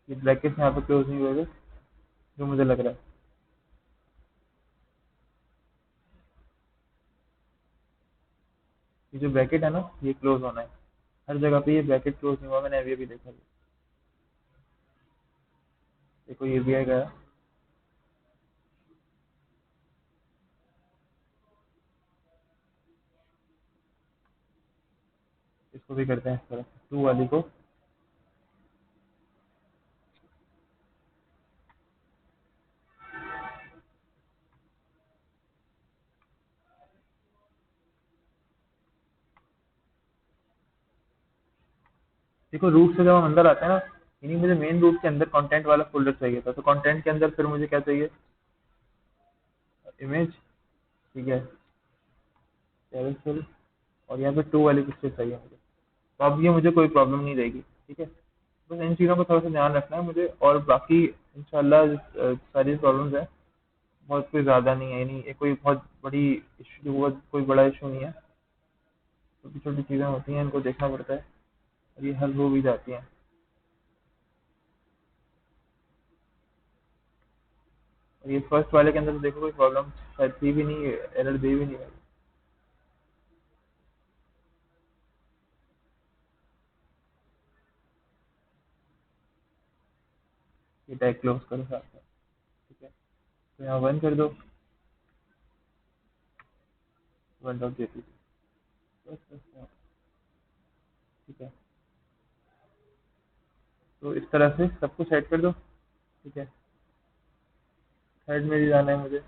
ये ब्रैकेट यहाँ पे क्लोज नहीं हुए जो मुझे लग रहा है। ये जो ब्रैकेट है ना, ये क्लोज होना है। हर जगह पे ये ब्रैकेट क्लोज नहीं हुआ, मैंने अभी अभी देखा। देखो ये भी आ गया। इसको भी करते हैं इस तरह से, टू वाली को। देखो रूट से जब हम अंदर आते हैं ना, यानी मुझे मेन रूट के अंदर कंटेंट वाला फोल्डर चाहिए था, तो कंटेंट के अंदर फिर मुझे क्या चाहिए, इमेज, ठीक है, कैरोसेल, और यहाँ पे टू वाली पिक्चर चाहिए मुझे। तो अब ये मुझे कोई प्रॉब्लम नहीं रहेगी, ठीक है। बस इन चीज़ों को थोड़ा सा ध्यान रखना है मुझे, और बाकी इंशाल्लाह सारी प्रॉब्लम्स है, बहुत कोई ज़्यादा नहीं है, यानी ये कोई बहुत बड़ी इशू, बहुत कोई बड़ा इशू नहीं है। छोटी छोटी चीज़ें होती हैं, इनको देखना पड़ता है, और ये हल हो भी जाती हैं। और ये फर्स्ट वाले के अंदर तो देखो कोई प्रॉब्लम शायद थी भी नहीं, एरर दे भी नहीं रही। ये टैग क्लोज करो साथ में, ठीक है। तो यहाँ वन कर दो, वन डॉट जेपीजी, बस बस यहाँ, ठीक है। तो इस तरह से सब कुछ ऐड कर दो, ठीक है। थर्ड में भी जाना है मुझे,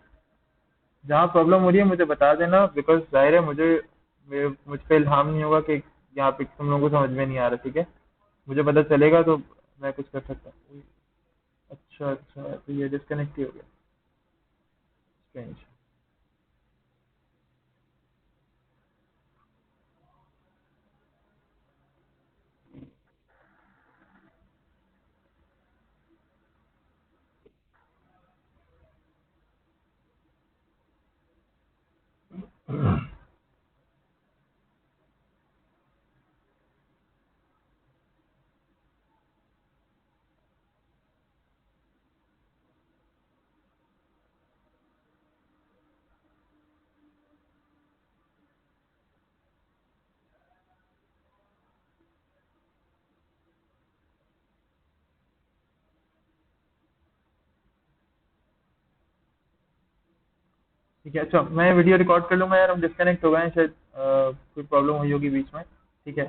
जहाँ प्रॉब्लम हो रही है मुझे बता देना, बिकॉज जाहिर है मुझ पे इल्हाम नहीं होगा कि यहाँ पे तुम लोगों को समझ में नहीं आ रहा, ठीक है। मुझे पता चलेगा तो मैं कुछ कर सकता हूँ। अच्छा अच्छा, तो ये डिस्कनेक्ट ही हो गया, स्ट्रेंज। ठीक है, अच्छा मैं वीडियो रिकॉर्ड कर लूंगा यार, हम डिस्कनेक्ट हो गए हैं शायद, कोई प्रॉब्लम हुई होगी बीच में, ठीक है।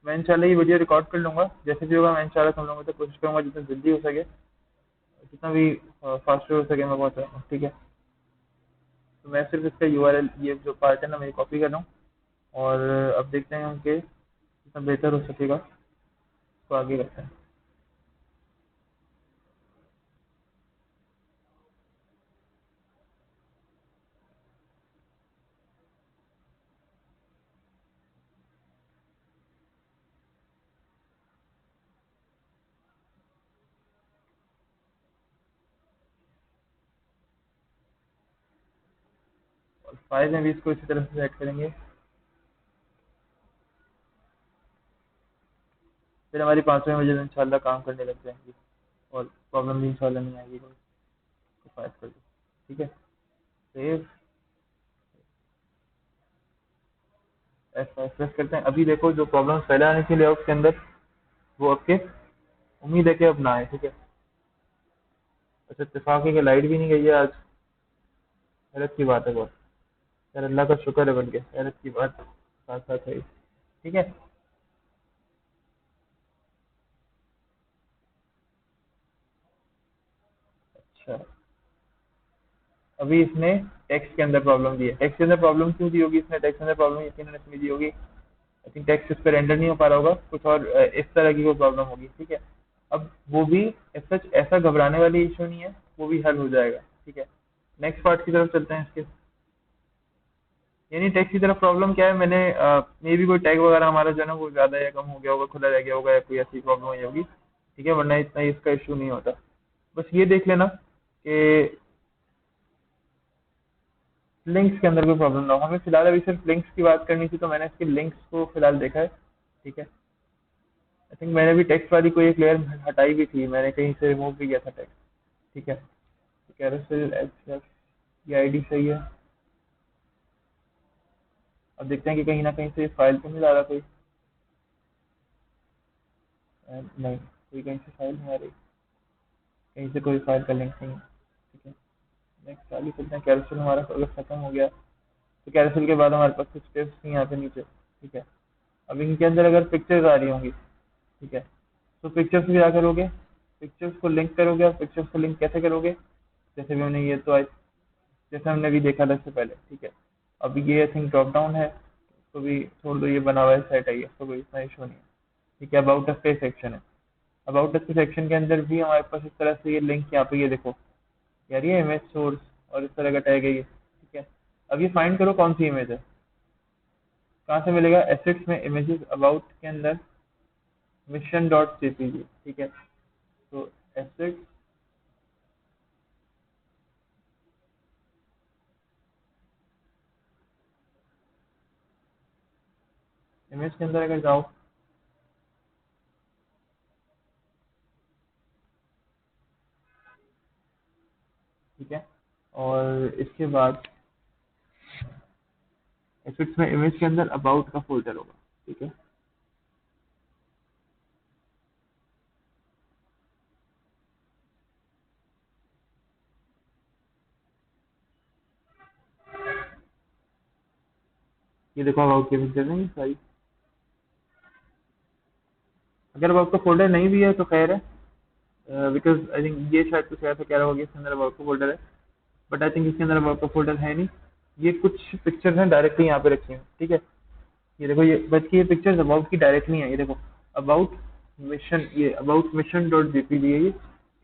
मैं इंशाल्लाह ये वीडियो रिकॉर्ड कर लूंगा, जैसे भी होगा मैं इंशाल्लाह तुम लोगों तक कोशिश करूंगा जितना जल्दी हो सके, जितना भी फास्ट हो सके मैं पहुंचाऊंगा, ठीक है। तो मैं सिर्फ इसका यूआरएल, ये जो पार्ट है ना, मैं कॉपी कर रहा हूँ, और अब देखते हैं हम कि जितना बेहतर हो सकेगा तो आगे करते हैं। 5 में भी इसको इसी तरह से सेट करेंगे, फिर हमारी 5वें में इंशाल्लाह काम करने लग जाएंगी, और प्रॉब्लम भी इंशाल्लाह नहीं आएगी कोई। तो 5 कर दो, ठीक है। सेव, प्रेस करते हैं। अभी देखो जो प्रॉब्लम पहले आने के लेआउट के अंदर, वो आपके उम्मीद है कि अब ना आए, ठीक है। अच्छा इत्तेफाक है कि लाइट भी नहीं गई है आज, हैरत की बात है बहुत। यार अल्लाह का शुक्र है बन गया, हैरत की बात साथ साथ है, ठीक है। अच्छा, अभी इसने टेक्स्ट के अंदर प्रॉब्लम दी है। टेक्स्ट के अंदर प्रॉब्लम क्यों दी होगी इसने, टेक्स्ट के अंदर प्रॉब्लम यकीनन इसमें दी होगी, आई थिंक टेक्स्ट इस पर रेंडर नहीं हो पा रहा होगा, कुछ और इस तरह की कोई प्रॉब्लम होगी, ठीक है। अब वो भी सच ऐसा घबराने वाली इशू नहीं है, वो भी हल हो जाएगा, ठीक है। नेक्स्ट पार्ट की तरफ चलते हैं इसके। यानी टेक्स्ट की तरफ प्रॉब्लम क्या है, मैंने मे भी कोई टैग वगैरह हमारा जो है ना वो ज़्यादा या कम हो गया होगा, खुला रह गया होगा, या कोई ऐसी प्रॉब्लम हुई होगी, ठीक है, वरना इतना इसका इशू नहीं होता। बस ये देख लेना कि लिंक्स के अंदर कोई प्रॉब्लम ना हो। हमें फिलहाल अभी सिर्फ लिंक्स की बात करनी थी, तो मैंने इसके लिंक्स को फिलहाल देखा है, ठीक है। आई थिंक मैंने भी टेक्स्ट वाली कोई एक लेयर हटाई भी थी, मैंने कहीं से रिमूव भी किया था टेक्स्ट, ठीक है। कैरोसेल एच ये आईडी सही है। अब देखते हैं कि कहीं ना कहीं से फाइल तो नहीं ला रहा कोई। नहीं, कोई कहीं से फाइल नहीं आ रही, कहीं से कोई फाइल का लिंक नहीं है, ठीक है। नेक्स्ट चालू करते हैं। कैरोसेल हमारा अगर खत्म हो गया, तो कैरोसेल के बाद हमारे पास कुछ टिप्स नहीं यहाँ पे नीचे, ठीक है। अब इनके अंदर अगर पिक्चर्स आ रही होंगी, ठीक है, तो पिक्चर्स में क्या करोगे, पिक्चर्स को लिंक करोगे। और पिक्चर्स को लिंक कैसे करोगे, जैसे भी हमने ये तो जैसे हमने भी देखा था इससे पहले, ठीक है। अब ये आई थिंक ड्रॉप डाउन है, तो भी छोड़ दो, ये बना हुआ है सेट है, ये तो कोई इतना इशू नहीं है, ठीक है। अबाउट अस पे सेक्शन है। अबाउट अस पे सेक्शन के अंदर भी हमारे पास इस तरह से ये लिंक यहाँ पे ये देखो यार, ये इमेज सोर्स और इस तरह का टैग है ये, ठीक है। अब ये फाइंड करो कौन सी इमेज है, कहाँ से मिलेगा, एसेट्स में इमेजेस, अबाउट के अंदर मिशन डॉट जेपीजी, ठीक है। तो एसेट्स, इमेज के अंदर अगर जाओ, ठीक है, और इसके बाद एसेट्स में इमेज के अंदर अबाउट का फोल्डर होगा, ठीक है। ये देखो अबाउट की पिक्चर नहीं सारी। अगर अबाउट का फोल्डर नहीं भी है तो खैर है, बिकॉज आई थिंक ये शायद कुछ ऐसा कह रहा होगा इसके अंदर अबाउट का फोल्डर है, बट आई थिंक इसके अंदर अबाउट का फोल्डर है नहीं। ये कुछ पिक्चर्स हैं डायरेक्टली यहाँ पे रखी हैं, ठीक है। ये देखो, ये बल्कि ये पिक्चर्स अबाउट की डायरेक्ट नहीं है, ये देखो अबाउट मिशन, ये अबाउट मिशन डॉट जेपीजी है ये,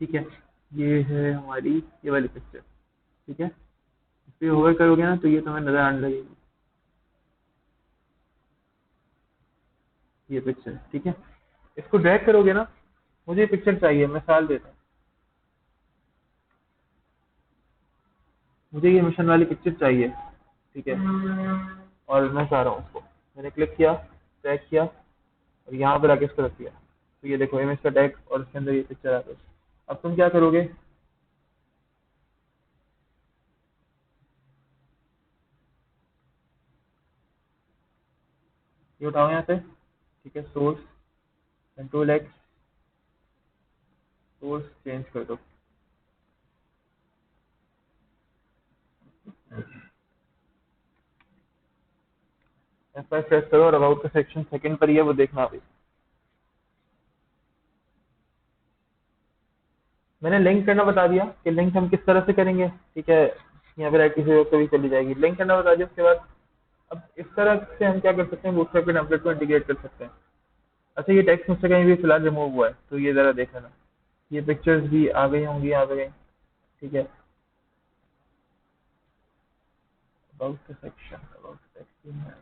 ठीक है। ये है हमारी ये वाली पिक्चर, ठीक है। इस पे होवर करोगे ना तो ये तुम्हें नजर आने लगेगी, ये पिक्चर, ठीक है। इसको ड्रैग करोगे ना, मुझे ये पिक्चर चाहिए, मिसाल देता हूँ, मुझे ये मिशन वाली पिक्चर चाहिए, ठीक है। और मैं चाह रहा हूँ उसको, मैंने क्लिक किया, ड्रैग किया, और यहाँ पर आके इसको रख दिया, तो ये देखो इमेज का टैग और उसके अंदर ये पिक्चर आ गई। अब तुम क्या करोगे, ये उठाओ यहाँ से, ठीक है, source, control x, source change कर दो। F5 प्रेस करो और अबाउट का सेक्शन सेकंड पर ही है, वो देखना अभी। मैंने लिंक करना बता दिया कि लिंक हम किस तरह से करेंगे, ठीक है। यहाँ पे राइट किसी वक्त भी चली जाएगी, लिंक करना बता दिया। उसके बाद अब इस तरह से हम क्या कर सकते हैं, बूटस्ट्रैप के टेम्पलेट को इंटीग्रेट कर सकते हैं। अच्छा, ये टेक्स्ट मुझसे कहीं भी फिलहाल रिमूव हुआ है, तो ये जरा देख लेना। ये पिक्चर्स भी आ गई होंगी, आ गई, ठीक है। About the section, about section,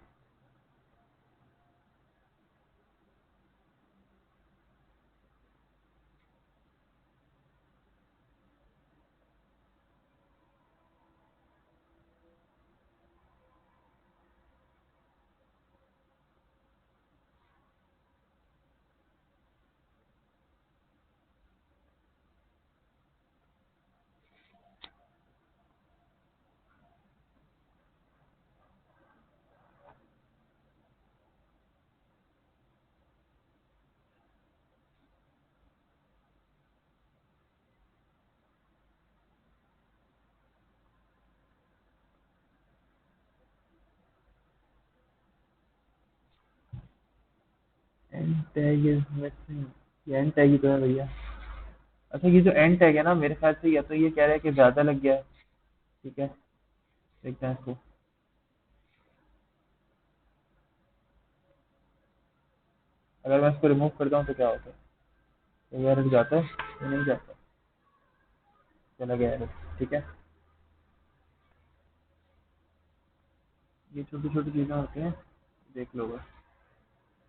and tag is missing. ये एंड टैग ही तो है भैया। अच्छा, ये जो एंड टैग है ना, मेरे ख्याल से या तो ये कह रहा है कि ज्यादा लग गया है, ठीक है। देखते हैं इसको। अगर मैं इसको रिमूव करता हूँ तो क्या होता है, तो यार रुक जाता है, ये नहीं जाता, चला गया है, ठीक है। ये छोटी छोटी चीज़ें होती हैं, देख लो बस।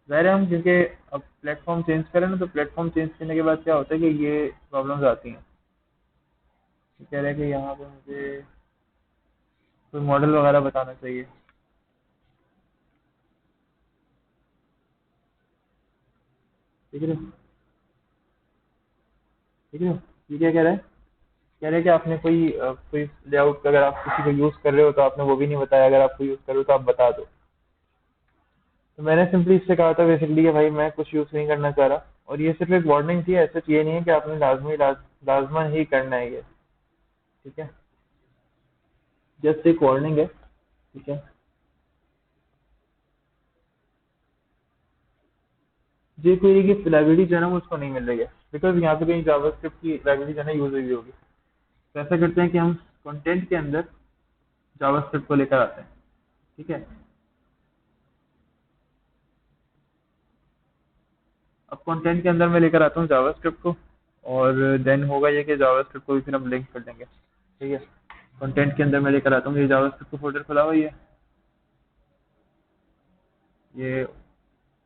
ज़ाहिर है हम क्योंकि अब प्लेटफॉर्म चेंज करें ना, तो प्लेटफॉर्म चेंज करने के बाद क्या होता है कि ये प्रॉब्लम्स आती हैं। ये कह रहे हैं कि यहाँ पे मुझे कोई मॉडल वगैरह बताना चाहिए। ठीक है, ठीक है। ये क्या कह रहा है? कह रहे हैं कि आपने कोई लेआउट अगर आप किसी को यूज़ कर रहे हो तो आपने वो भी नहीं बताया, अगर आपको यूज़ कर रहे हो तो आप बता दो। तो मैंने सिंपली इससे कहा था बेसिकली कि भाई मैं कुछ यूज़ नहीं करना चाह रहा, और ये सिर्फ एक वार्निंग थी, ऐसा ये नहीं है कि आपने लाजमन ही करना है ये। ठीक है, जस्ट एक वार्निंग है। ठीक है, जे क्वेरी की लाइब्रेरी जो है ना वो उसको नहीं मिल रही है, बिकॉज यहाँ पे कहीं जावास्क्रिप्ट की लाइब्रेरी जो है ना यूज हुई होगी। तो ऐसा करते हैं कि हम कंटेंट के अंदर जावास्क्रिप्ट को लेकर आते हैं। ठीक है, अब कंटेंट के अंदर मैं लेकर आता हूँ जावास्क्रिप्ट को, और देन होगा ये कि जावास्क्रिप्ट को भी फिर हम लिंक कर देंगे। ठीक है, कंटेंट के अंदर मैं लेकर आता हूँ, ये जावास्क्रिप्ट का फोल्डर खुला हुआ ही है, ये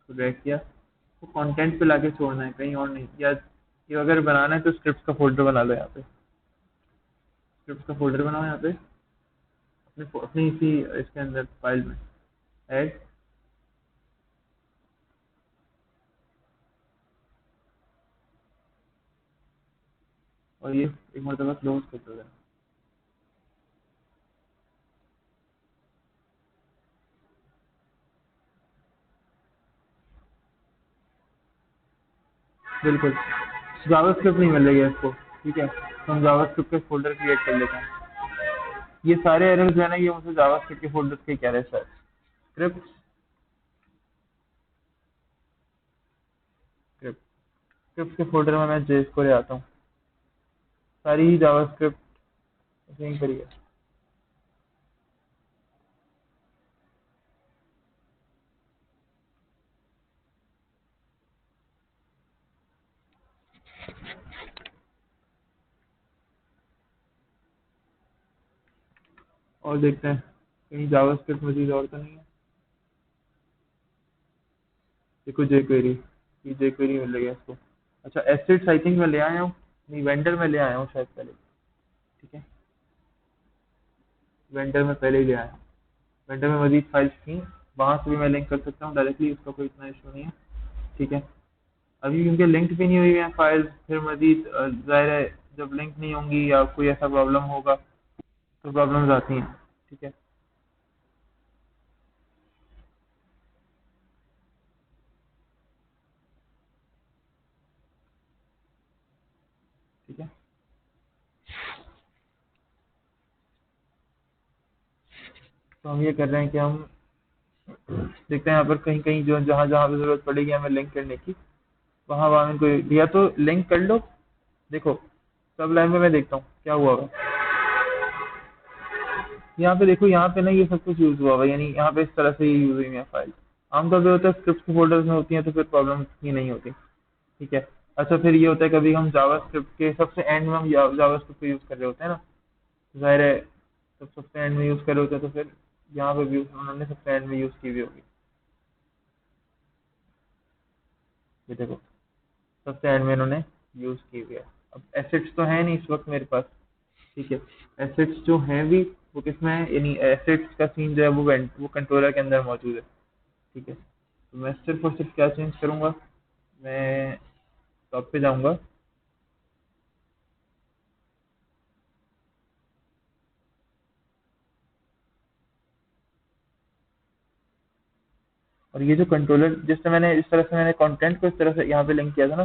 ड्रैग किया, तो कंटेंट पे लाके छोड़ना है, कहीं और नहीं। या ये अगर बनाना है तो स्क्रिप्ट का फोल्डर बना लो, यहाँ पे स्क्रिप्ट का फोल्डर बनाओ, यहाँ पे अपने अपनी इसी इसके अंदर फाइल में ऐड, और ये एक मरतबा क्लोज कर दो। बिल्कुल, जावास्क्रिप्ट नहीं मिल रही है इसको। ठीक है, तो हम जावास्क्रिप्ट के फोल्डर क्रिएट कर लेते हैं। ये सारे एरर जो है ना ये मुझे जावास्क्रिप्ट के फोल्डर के कह रहे हैं सर। स्क्रिप्ट स्क्रिप्ट स्क्रिप्ट के फोल्डर में मैं जेस को ले आता हूँ, सारी ही जावास्क्रिप्ट यहीं पर ही है। और देखते हैं कहीं जावास्क्रिप्ट मजीद और तो नहीं है। देखो जे क्वेरी, ये जे क्वेरी मिल रही है इसको। अच्छा, एसिड्स आई थिंक मैं ले आया हूँ, नहीं वेंडर में ले आया हूँ शायद पहले। ठीक है, वेंडर में पहले ही ले आया हूँ। वेंडर में मजीद फाइल्स थी, वहां से भी मैं लिंक कर सकता हूँ डायरेक्टली, उसका कोई इतना इशू नहीं है। ठीक है, अभी क्योंकि लिंक भी नहीं हुई है फाइल्स, फिर मजीद जाहिर है जब लिंक नहीं होंगी या कोई ऐसा प्रॉब्लम होगा तो प्रॉब्लम्स आती हैं। ठीक है, ठीक है। तो हम ये कर रहे हैं कि हम देखते हैं यहाँ पर कहीं कहीं जो जहाँ जहाँ पे जरूरत पड़ेगी हमें लिंक करने की, वहाँ वहाँ इनको, या तो लिंक कर लो। देखो, सब लाइन में मैं देखता हूँ क्या हुआ होगा। यहाँ पे देखो, यहाँ पे ना ये सब कुछ यूज हुआ हुआ है, यानी यहाँ पे इस तरह से ये यूज हुई है फाइल। आमतौर पे होता है स्क्रिप्ट के फोल्डर्स में होती हैं तो फिर प्रॉब्लम ही नहीं होती। ठीक है, अच्छा फिर ये होता है कभी हम जावास्क्रिप्ट के सबसे एंड में हम जावास्क्रिप्ट को यूज कर रहे होते हैं ना, जाहिर है जब सबसे एंड में यूज कर रहे होते हैं तो फिर यहाँ पे भी उन्होंने सबसे एंड में यूज की हुई होगी। ये देखो, सबसे एंड में इन्होंने यूज की हुई है। अब एसेट्स तो है नहीं इस वक्त मेरे पास। ठीक है, एसेट्स जो हैं भी वो किसमें है, यानी एसेट्स का सीन जो है वो कंट्रोलर के अंदर मौजूद है। ठीक है, तो मैं सिर्फ और सिर्फ क्या चेंज करूंगा, मैं टॉप पे जाऊंगा, और ये जो कंट्रोलर जिससे मैंने इस तरह से मैंने कंटेंट को इस तरह से यहाँ पे लिंक किया था ना,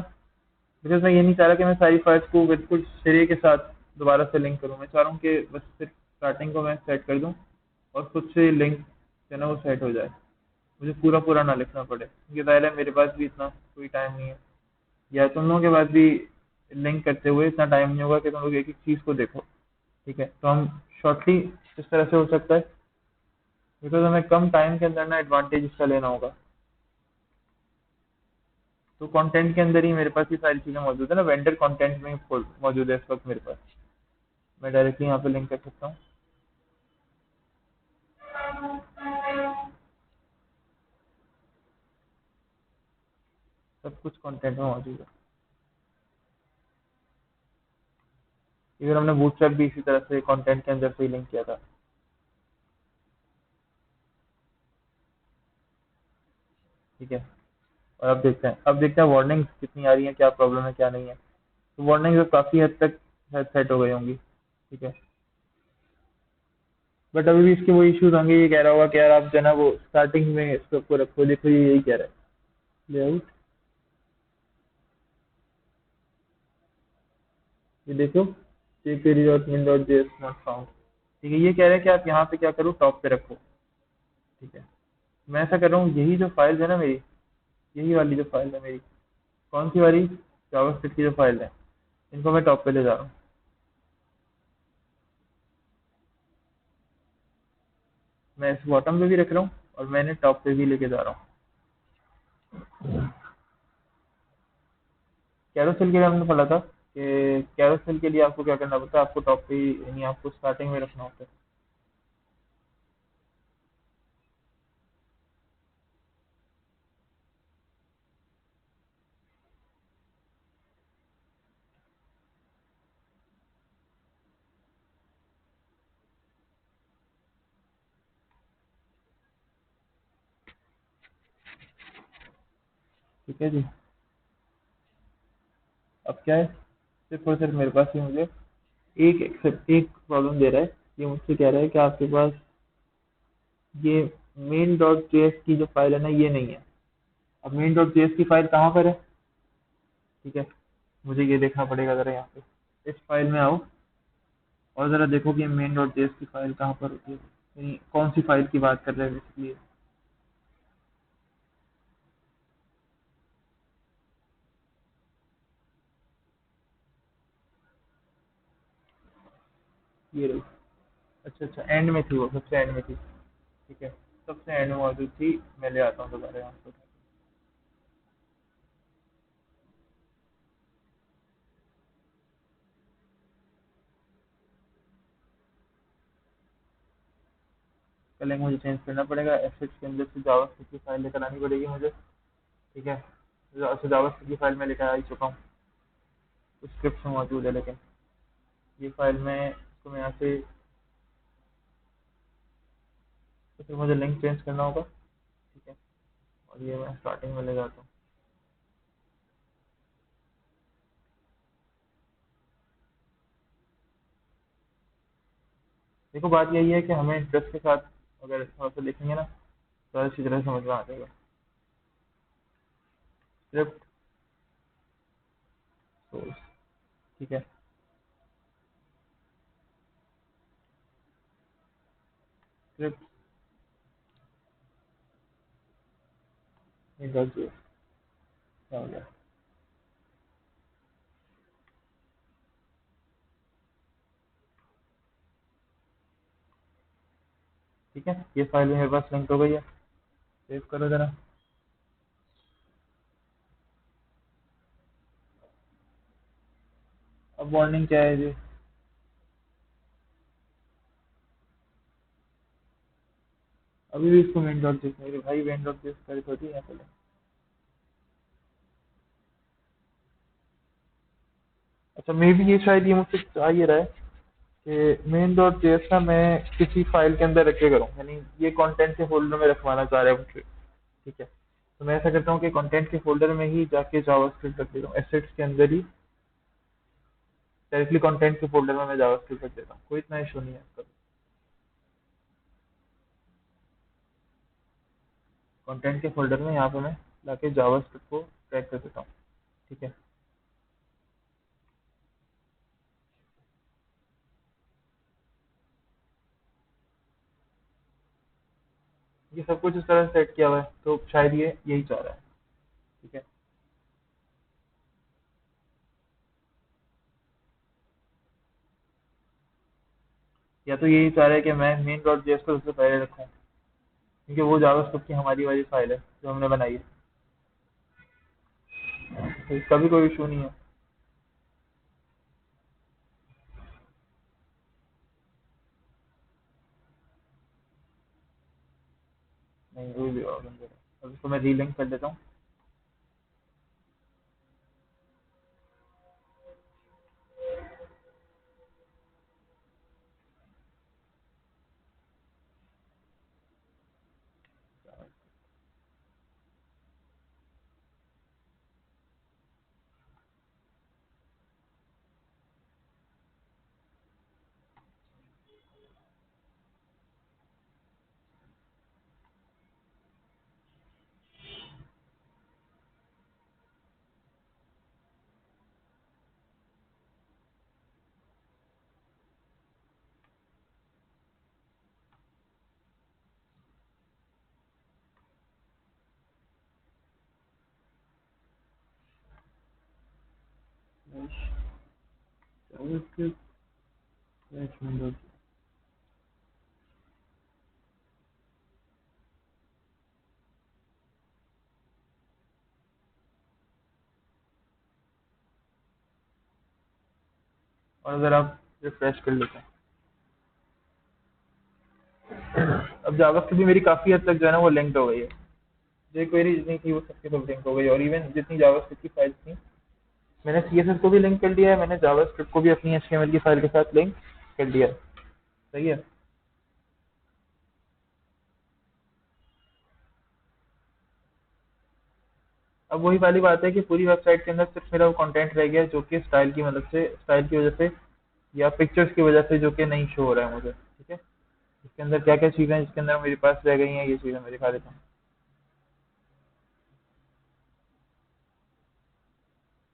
बिकॉज मैं ये नहीं चाह रहा कि मैं सारी फाइल्स को बिल्कुल सिरे के साथ दोबारा से लिंक करूँ। मैं चाह रहा हूँ कि बस सिर्फ स्टार्टिंग को मैं सेट कर दूँ और खुद से लिंक जो है ना वो सेट हो जाए, मुझे पूरा पूरा ना लिखना पड़े, क्योंकि ज़ाहिर है मेरे पास भी इतना कोई टाइम नहीं है, या तुम लोगों के पास भी लिंक करते हुए इतना टाइम नहीं होगा कि तुम लोग एक एक चीज़ को देखो। ठीक है, तो हम शॉर्टली इस तरह से हो सकता है, बिकॉज हमें कम टाइम के अंदर ना एडवांटेज इसका लेना होगा। तो कंटेंट के अंदर ही मेरे पास ये सारी चीज़ें मौजूद है ना, वेंडर कंटेंट में ही मौजूद है इस वक्त मेरे पास। मैं डायरेक्टली यहाँ पे लिंक कर सकता हूँ। सब कुछ कंटेंट में मौजूद है। इवन हमने बूटस्ट्रैप भी इसी तरह से कंटेंट के अंदर से लिंक किया था। ठीक है, और अब देखते हैं वार्निंग्स कितनी आ रही है, क्या प्रॉब्लम है क्या नहीं है। तो वार्निंग्स काफी हद तक सेट हो गई होंगी। ठीक है, बट अभी भी इसके वो इश्यूज होंगे, ये कह रहा होगा कि यार आप जो है ना वो स्टार्टिंग में सबको रखो। देखो ये यही कह रहा है, लेआउट, ये देखो jQuery dot min dot JS not found. ठीक है, ये कह रहा है कि आप यहाँ पे क्या करो, टॉप पे रखो। ठीक है, मैं ऐसा कर रहा हूँ, यही जो फाइल है ना मेरी, यही वाली जो फाइल है मेरी, कौन सी वाली, जावास्क्रिप्ट की जो फाइल है, इनको मैं टॉप पे ले जा रहा हूँ। मैं इस बॉटम पे भी रख रहा हूँ और मैंने टॉप पे भी लेके जा रहा हूँ। कैरोसेल के लिए हमने पढ़ा था कि कैरोसेल के लिए आपको क्या करना पड़ता है, आपको टॉप पे ही, यानी आपको स्टार्टिंग में रखना होता है। ठीक है जी, अब क्या है, सिर्फ और सिर्फ मेरे पास ही मुझे एक प्रॉब्लम दे रहा है। ये मुझसे कह रहा है कि आपके पास ये मेन डॉट जेएस की जो फाइल है ना, ये नहीं है। अब मेन डॉट जेएस की फाइल कहाँ पर है? ठीक है, मुझे ये देखना पड़ेगा। जरा यहाँ पे इस फाइल में आओ और जरा देखो कि मेन डॉट जेएस की फाइल कहाँ पर होती है, यानी कौन सी फाइल की बात कर रहे हैं बेसिकली। ये रही। अच्छा अच्छा, एंड में थी वो, सबसे एंड में थी। ठीक है, सबसे एंड में मौजूद थी। मैं ले आता हूँ दोबारा यहाँ पर। पहले मुझे चेंज करना पड़ेगा, एसेट्स के अंदर से जावास्क्रिप्ट की फाइल लेकर आनी पड़ेगी मुझे। ठीक है, अच्छा जावास्क्रिप्ट की फाइल में लेकर आ ही चुका हूँ, स्क्रिप्ट में मौजूद है, लेकिन ये फाइल में इसको मैं यहाँ से, तो फिर मुझे लिंक चेंज करना होगा। ठीक है, और ये मैं स्टार्टिंग में ले जाता हूँ। देखो बात यही है कि हमें इंटरेस्ट के साथ अगर थोड़ा सा देखेंगे ना, तो अच्छी तरह समझ में आ जाएगा। स्क्रिप्ट सोर्स, ठीक है, स्क्रिप्ट इंडस्ट्री, क्या हो गया? ठीक है, ये फाइल भी मेरे पास लिंक हो गई है। सेव करो जरा। अब वार्निंग क्या है जी? अभी भी इसको मेन डॉट जेएस, मेरे भाई मेन डॉट जेएस कर होती है पहले। अच्छा, मे भी ये शायद ये मुझसे आ ये रहा है कि मेन डॉट जेएस ना मैं किसी फाइल के अंदर रखे करूँ, यानी ये कंटेंट के फोल्डर में रखवाना चाह रहा है मुझे। ठीक है, तो मैं ऐसा करता हूँ कि कंटेंट के फोल्डर में ही जाके जावास्क्रिप्ट रख देता हूँ, एसेट्स के अंदर ही डायरेक्टली कंटेंट के फोल्डर में मैं जावास्क्रिप्ट रख देता हूँ, कोई इतना इशू नहीं है इसका। कंटेंट के फोल्डर में यहाँ पे मैं लाके जावास्क्रिप्ट को ट्रैक कर देता हूँ। ठीक है, ये सब कुछ इस तरह से सेट किया हुआ है, तो शायद ये यही चाह रहा है। ठीक है, या तो यही चाह रहा है कि मैं मेन डॉट जेएस को सबसे पहले रखूँ, क्योंकि वो जावास्क्रिप्ट की हमारी वाली फाइल है जो हमने बनाई है, तो इसका भी कोई इशू नहीं है। नहीं, वो भी होगा, अब इसको मैं रीलिंक कर देता हूँ। JavaScript Windows. और अगर आप रिफ्रेश कर लेते हैं, अब जावास्क्रिप्ट भी मेरी काफी हद तक जो है ना वो लिंक्ड हो गई है। जो क्वेरी जितनी थी वो सबके सब लिंक हो गई, और इवन जितनी जावास्क्रिप्ट की फाइल्स थी मैंने सीएसएस को भी लिंक कर दिया है, मैंने जावास्क्रिप्ट को भी अपनी एचटीएमएल की फाइल के साथ लिंक कर दिया है। सही है। अब वही वाली बात है कि पूरी वेबसाइट के अंदर सिर्फ मेरा वो कंटेंट रह गया है जो कि स्टाइल की मदद से, स्टाइल की वजह से या पिक्चर्स की वजह से जो कि नहीं शो हो रहा है मुझे। ठीक है, इसके अंदर क्या क्या चीज़ें हैं जिसके अंदर मेरे पास रह गई हैं, ये चीज़ें मैं दिखा देता हूँ।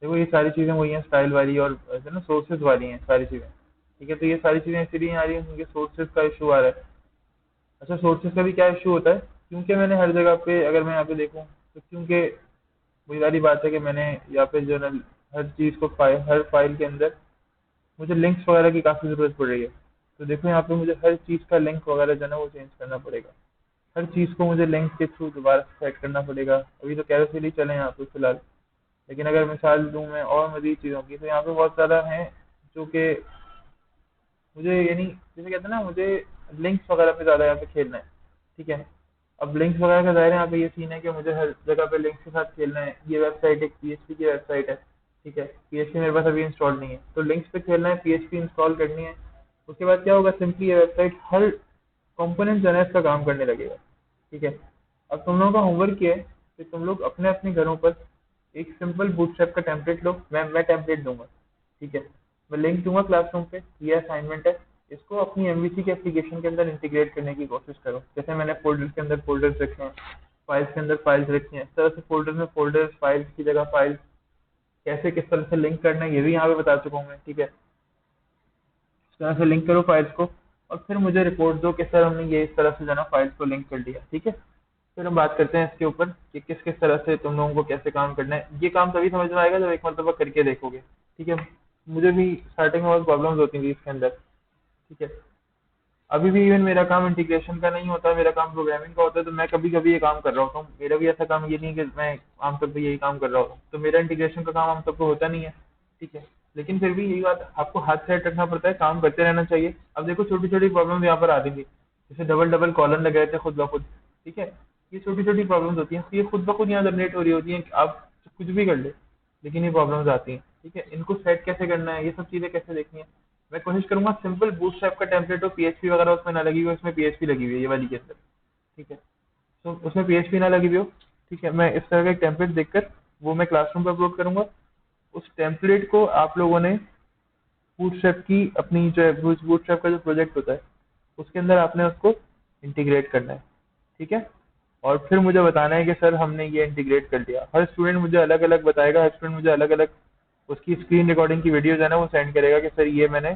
देखो ये सारी चीज़ें वही हैं, स्टाइल वाली और ऐसे ना सोर्सेज वाली हैं सारी चीज़ें। ठीक है, तो ये सारी चीज़ें इसलिए आ रही हैं क्योंकि सोर्सेज का इशू आ रहा है। अच्छा, सोर्सेज का भी क्या इशू होता है, क्योंकि मैंने हर जगह पे, अगर मैं यहाँ पे देखूँ तो क्योंकि वही वाली बात है कि मैंने यहाँ पे जो है ना हर चीज़ को हर फाइल के अंदर मुझे लिंक्स वगैरह की काफ़ी ज़रूरत पड़ रही है। तो देखो यहाँ पे मुझे हर चीज़ का लिंक वगैरह जो है ना वो चेंज करना पड़ेगा। हर चीज़ को मुझे लिंक के थ्रू दोबारा सेट करना पड़ेगा। अभी तो कैरोसेल ही चले यहाँ पे फिलहाल, लेकिन अगर मिसाल दूँ मैं और मज़ीद चीज़ों की, तो यहाँ पे बहुत ज़्यादा हैं जो कि मुझे, यानी जैसे कहते हैं ना, मुझे लिंक्स वगैरह पे ज़्यादा यहाँ पे खेलना है। ठीक है, अब लिंक्स वगैरह का ज़ाहिर है यहाँ पे ये सीन है कि मुझे हर जगह पे लिंक्स के साथ खेलना है। ये वेबसाइट एक पीएचपी की वेबसाइट है। ठीक है, पीएचपी मेरे पास अभी इंस्टॉल नहीं है, तो लिंक्स पे खेलना है, पीएचपी इंस्टॉल करनी है। उसके बाद क्या होगा, सिंपली ये वेबसाइट हर कंपोनेंट जो है इसका काम करने लगेगा। ठीक है, अब तुम लोगों का होमवर्क ये है कि तुम लोग अपने अपने घरों पर एक सिंपल बूटस्ट्रैप का टेम्पलेट लो। मैं टेम्पलेट दूंगा। ठीक है, मैं लिंक दूंगा क्लासरूम पे, ये असाइनमेंट है। इसको अपनी एमवीसी के एप्लीकेशन के अंदर इंटीग्रेट करने की कोशिश करो। जैसे मैंने फोल्डर के अंदर फोल्डर्स रखे हैं, फाइल्स के अंदर फाइल्स रखी हैं, इस तरह से फोल्डर में फोल्डर्स, फाइल्स की जगह फाइल्स कैसे किस तरह से लिंक करना है ये भी यहाँ पे बता चुका हूँ मैं। ठीक है, इस तरह से लिंक करो फाइल्स को, और फिर मुझे रिपोर्ट दो कि सर हमने ये इस तरह से जो है ना फाइल्स को लिंक कर दिया। ठीक है, फिर हम बात करते हैं इसके ऊपर कि किस किस तरह से तुम लोगों को कैसे काम करना है। ये काम तभी समझ में आएगा जब एक मरतबा करके देखोगे। ठीक है, मुझे भी स्टार्टिंग में बहुत प्रॉब्लम्स होती थी इसके अंदर। ठीक है, अभी भी इवन मेरा काम इंटीग्रेशन का नहीं होता, मेरा काम प्रोग्रामिंग का होता है, तो मैं कभी कभी ये काम कर रहा होता हूँ। मेरा भी ऐसा काम ये नहीं है कि मैं आमतौर पर यही काम कर रहा हूँ, तो मेरा इंटीग्रेशन का काम आमतौर पर होता नहीं है। ठीक है, लेकिन फिर भी यही बात, आपको हाथ सेट रखना पड़ता है, काम करते रहना चाहिए। अब देखो छोटी छोटी प्रॉब्लम यहाँ पर आती थी, जैसे डबल डबल कॉलम लगाए थे खुद ब खुद। ठीक है, ये छोटी छोटी प्रॉब्लम्स होती हैं, तो ये खुद ब खुद यहाँ जनरेट हो रही होती हैं कि आप कुछ भी कर ले, लेकिन ये प्रॉब्लम्स आती हैं। ठीक है, इनको सेट कैसे करना है, ये सब चीज़ें कैसे देखनी है, मैं कोशिश करूंगा सिंपल बूटस्ट्रैप का टेम्पलेट हो, पीएचपी वगैरह उसमें ना लगी हुई हो, इसमें पीएचपी लगी हुई है ये वाली के अंदर। ठीक है, तो उसमें पीएचपी ना लगी हुई हो। ठीक है, मैं इस तरह का एक टेम्पलेट देखकर वो मैं क्लासरूम पर अपलोड करूंगा। उस टेम्पलेट को आप लोगों ने बूटस्ट्रैप की अपनी जो है, बूटस्ट्रैप का जो प्रोजेक्ट होता है उसके अंदर आपने उसको इंटीग्रेट करना है। ठीक है, और फिर मुझे बताना है कि सर हमने ये इंटीग्रेट कर दिया। हर स्टूडेंट मुझे अलग अलग बताएगा, हर स्टूडेंट मुझे अलग अलग उसकी स्क्रीन रिकॉर्डिंग की वीडियो जो है ना वो सेंड करेगा कि सर ये मैंने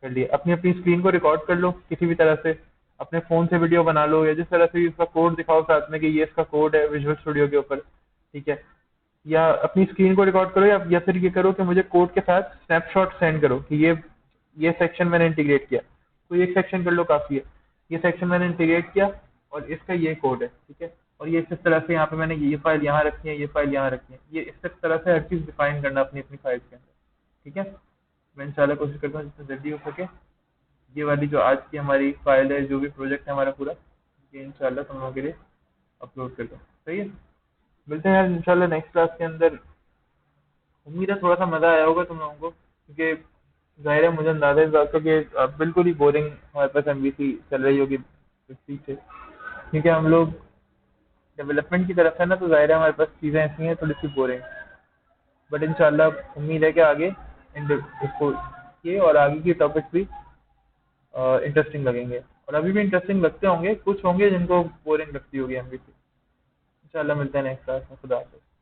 कर लिया। अपनी अपनी स्क्रीन को रिकॉर्ड कर लो किसी भी तरह से, अपने फोन से वीडियो बना लो, या जिस तरह से भी उसका कोड दिखाओ साथ में कि ये इसका कोड है विजुअल स्टूडियो के ऊपर। ठीक है, या अपनी स्क्रीन को रिकॉर्ड करो, या फिर ये करो कि मुझे कोड के साथ स्नैपशॉट सेंड करो कि ये सेक्शन मैंने इंटीग्रेट किया। तो एक सेक्शन कर लो, काफी है, ये सेक्शन मैंने इंटीग्रेट किया और इसका ये कोड है। ठीक है, और ये इस तरह से यहाँ पे मैंने ये फाइल यहाँ रखी है, ये फाइल यहाँ रखी है, ये इस तरह से हर चीज डिफाइन करना अपनी अपनी फाइल के अंदर। ठीक है, मैं इंशाल्लाह कोशिश करता हूँ जितना जल्दी हो सके ये वाली जो आज की हमारी फाइल है, जो भी प्रोजेक्ट है हमारा पूरा, ये इंशाल्लाह तुम लोगों के लिए अपलोड कर दूँ। सही है, मिलते हैं यार इंशाल्लाह नेक्स्ट क्लास के अंदर। उम्मीद है थोड़ा सा मज़ा आया होगा तुम लोगों को, क्योंकि जाहिर है मुझे अंदाजा है इस बात का कि बिल्कुल ही बोरिंग हमारे पास एमवीसी चल रही होगी इस चीज़ से, क्योंकि हम लोग डेवलपमेंट की तरफ है ना, तो जाहिर है हमारे पास चीज़ें ऐसी हैं थोड़ी सी बोरिंग। बट इंशाल्लाह उम्मीद है कि आगे इसको ये और आगे की टॉपिक्स भी इंटरेस्टिंग लगेंगे, और अभी भी इंटरेस्टिंग लगते होंगे, कुछ होंगे जिनको बोरिंग लगती होगी एमवीसी। इंशाल्लाह मिलते हैं नेक्स्ट क्लास में। खुदा हाफिज़।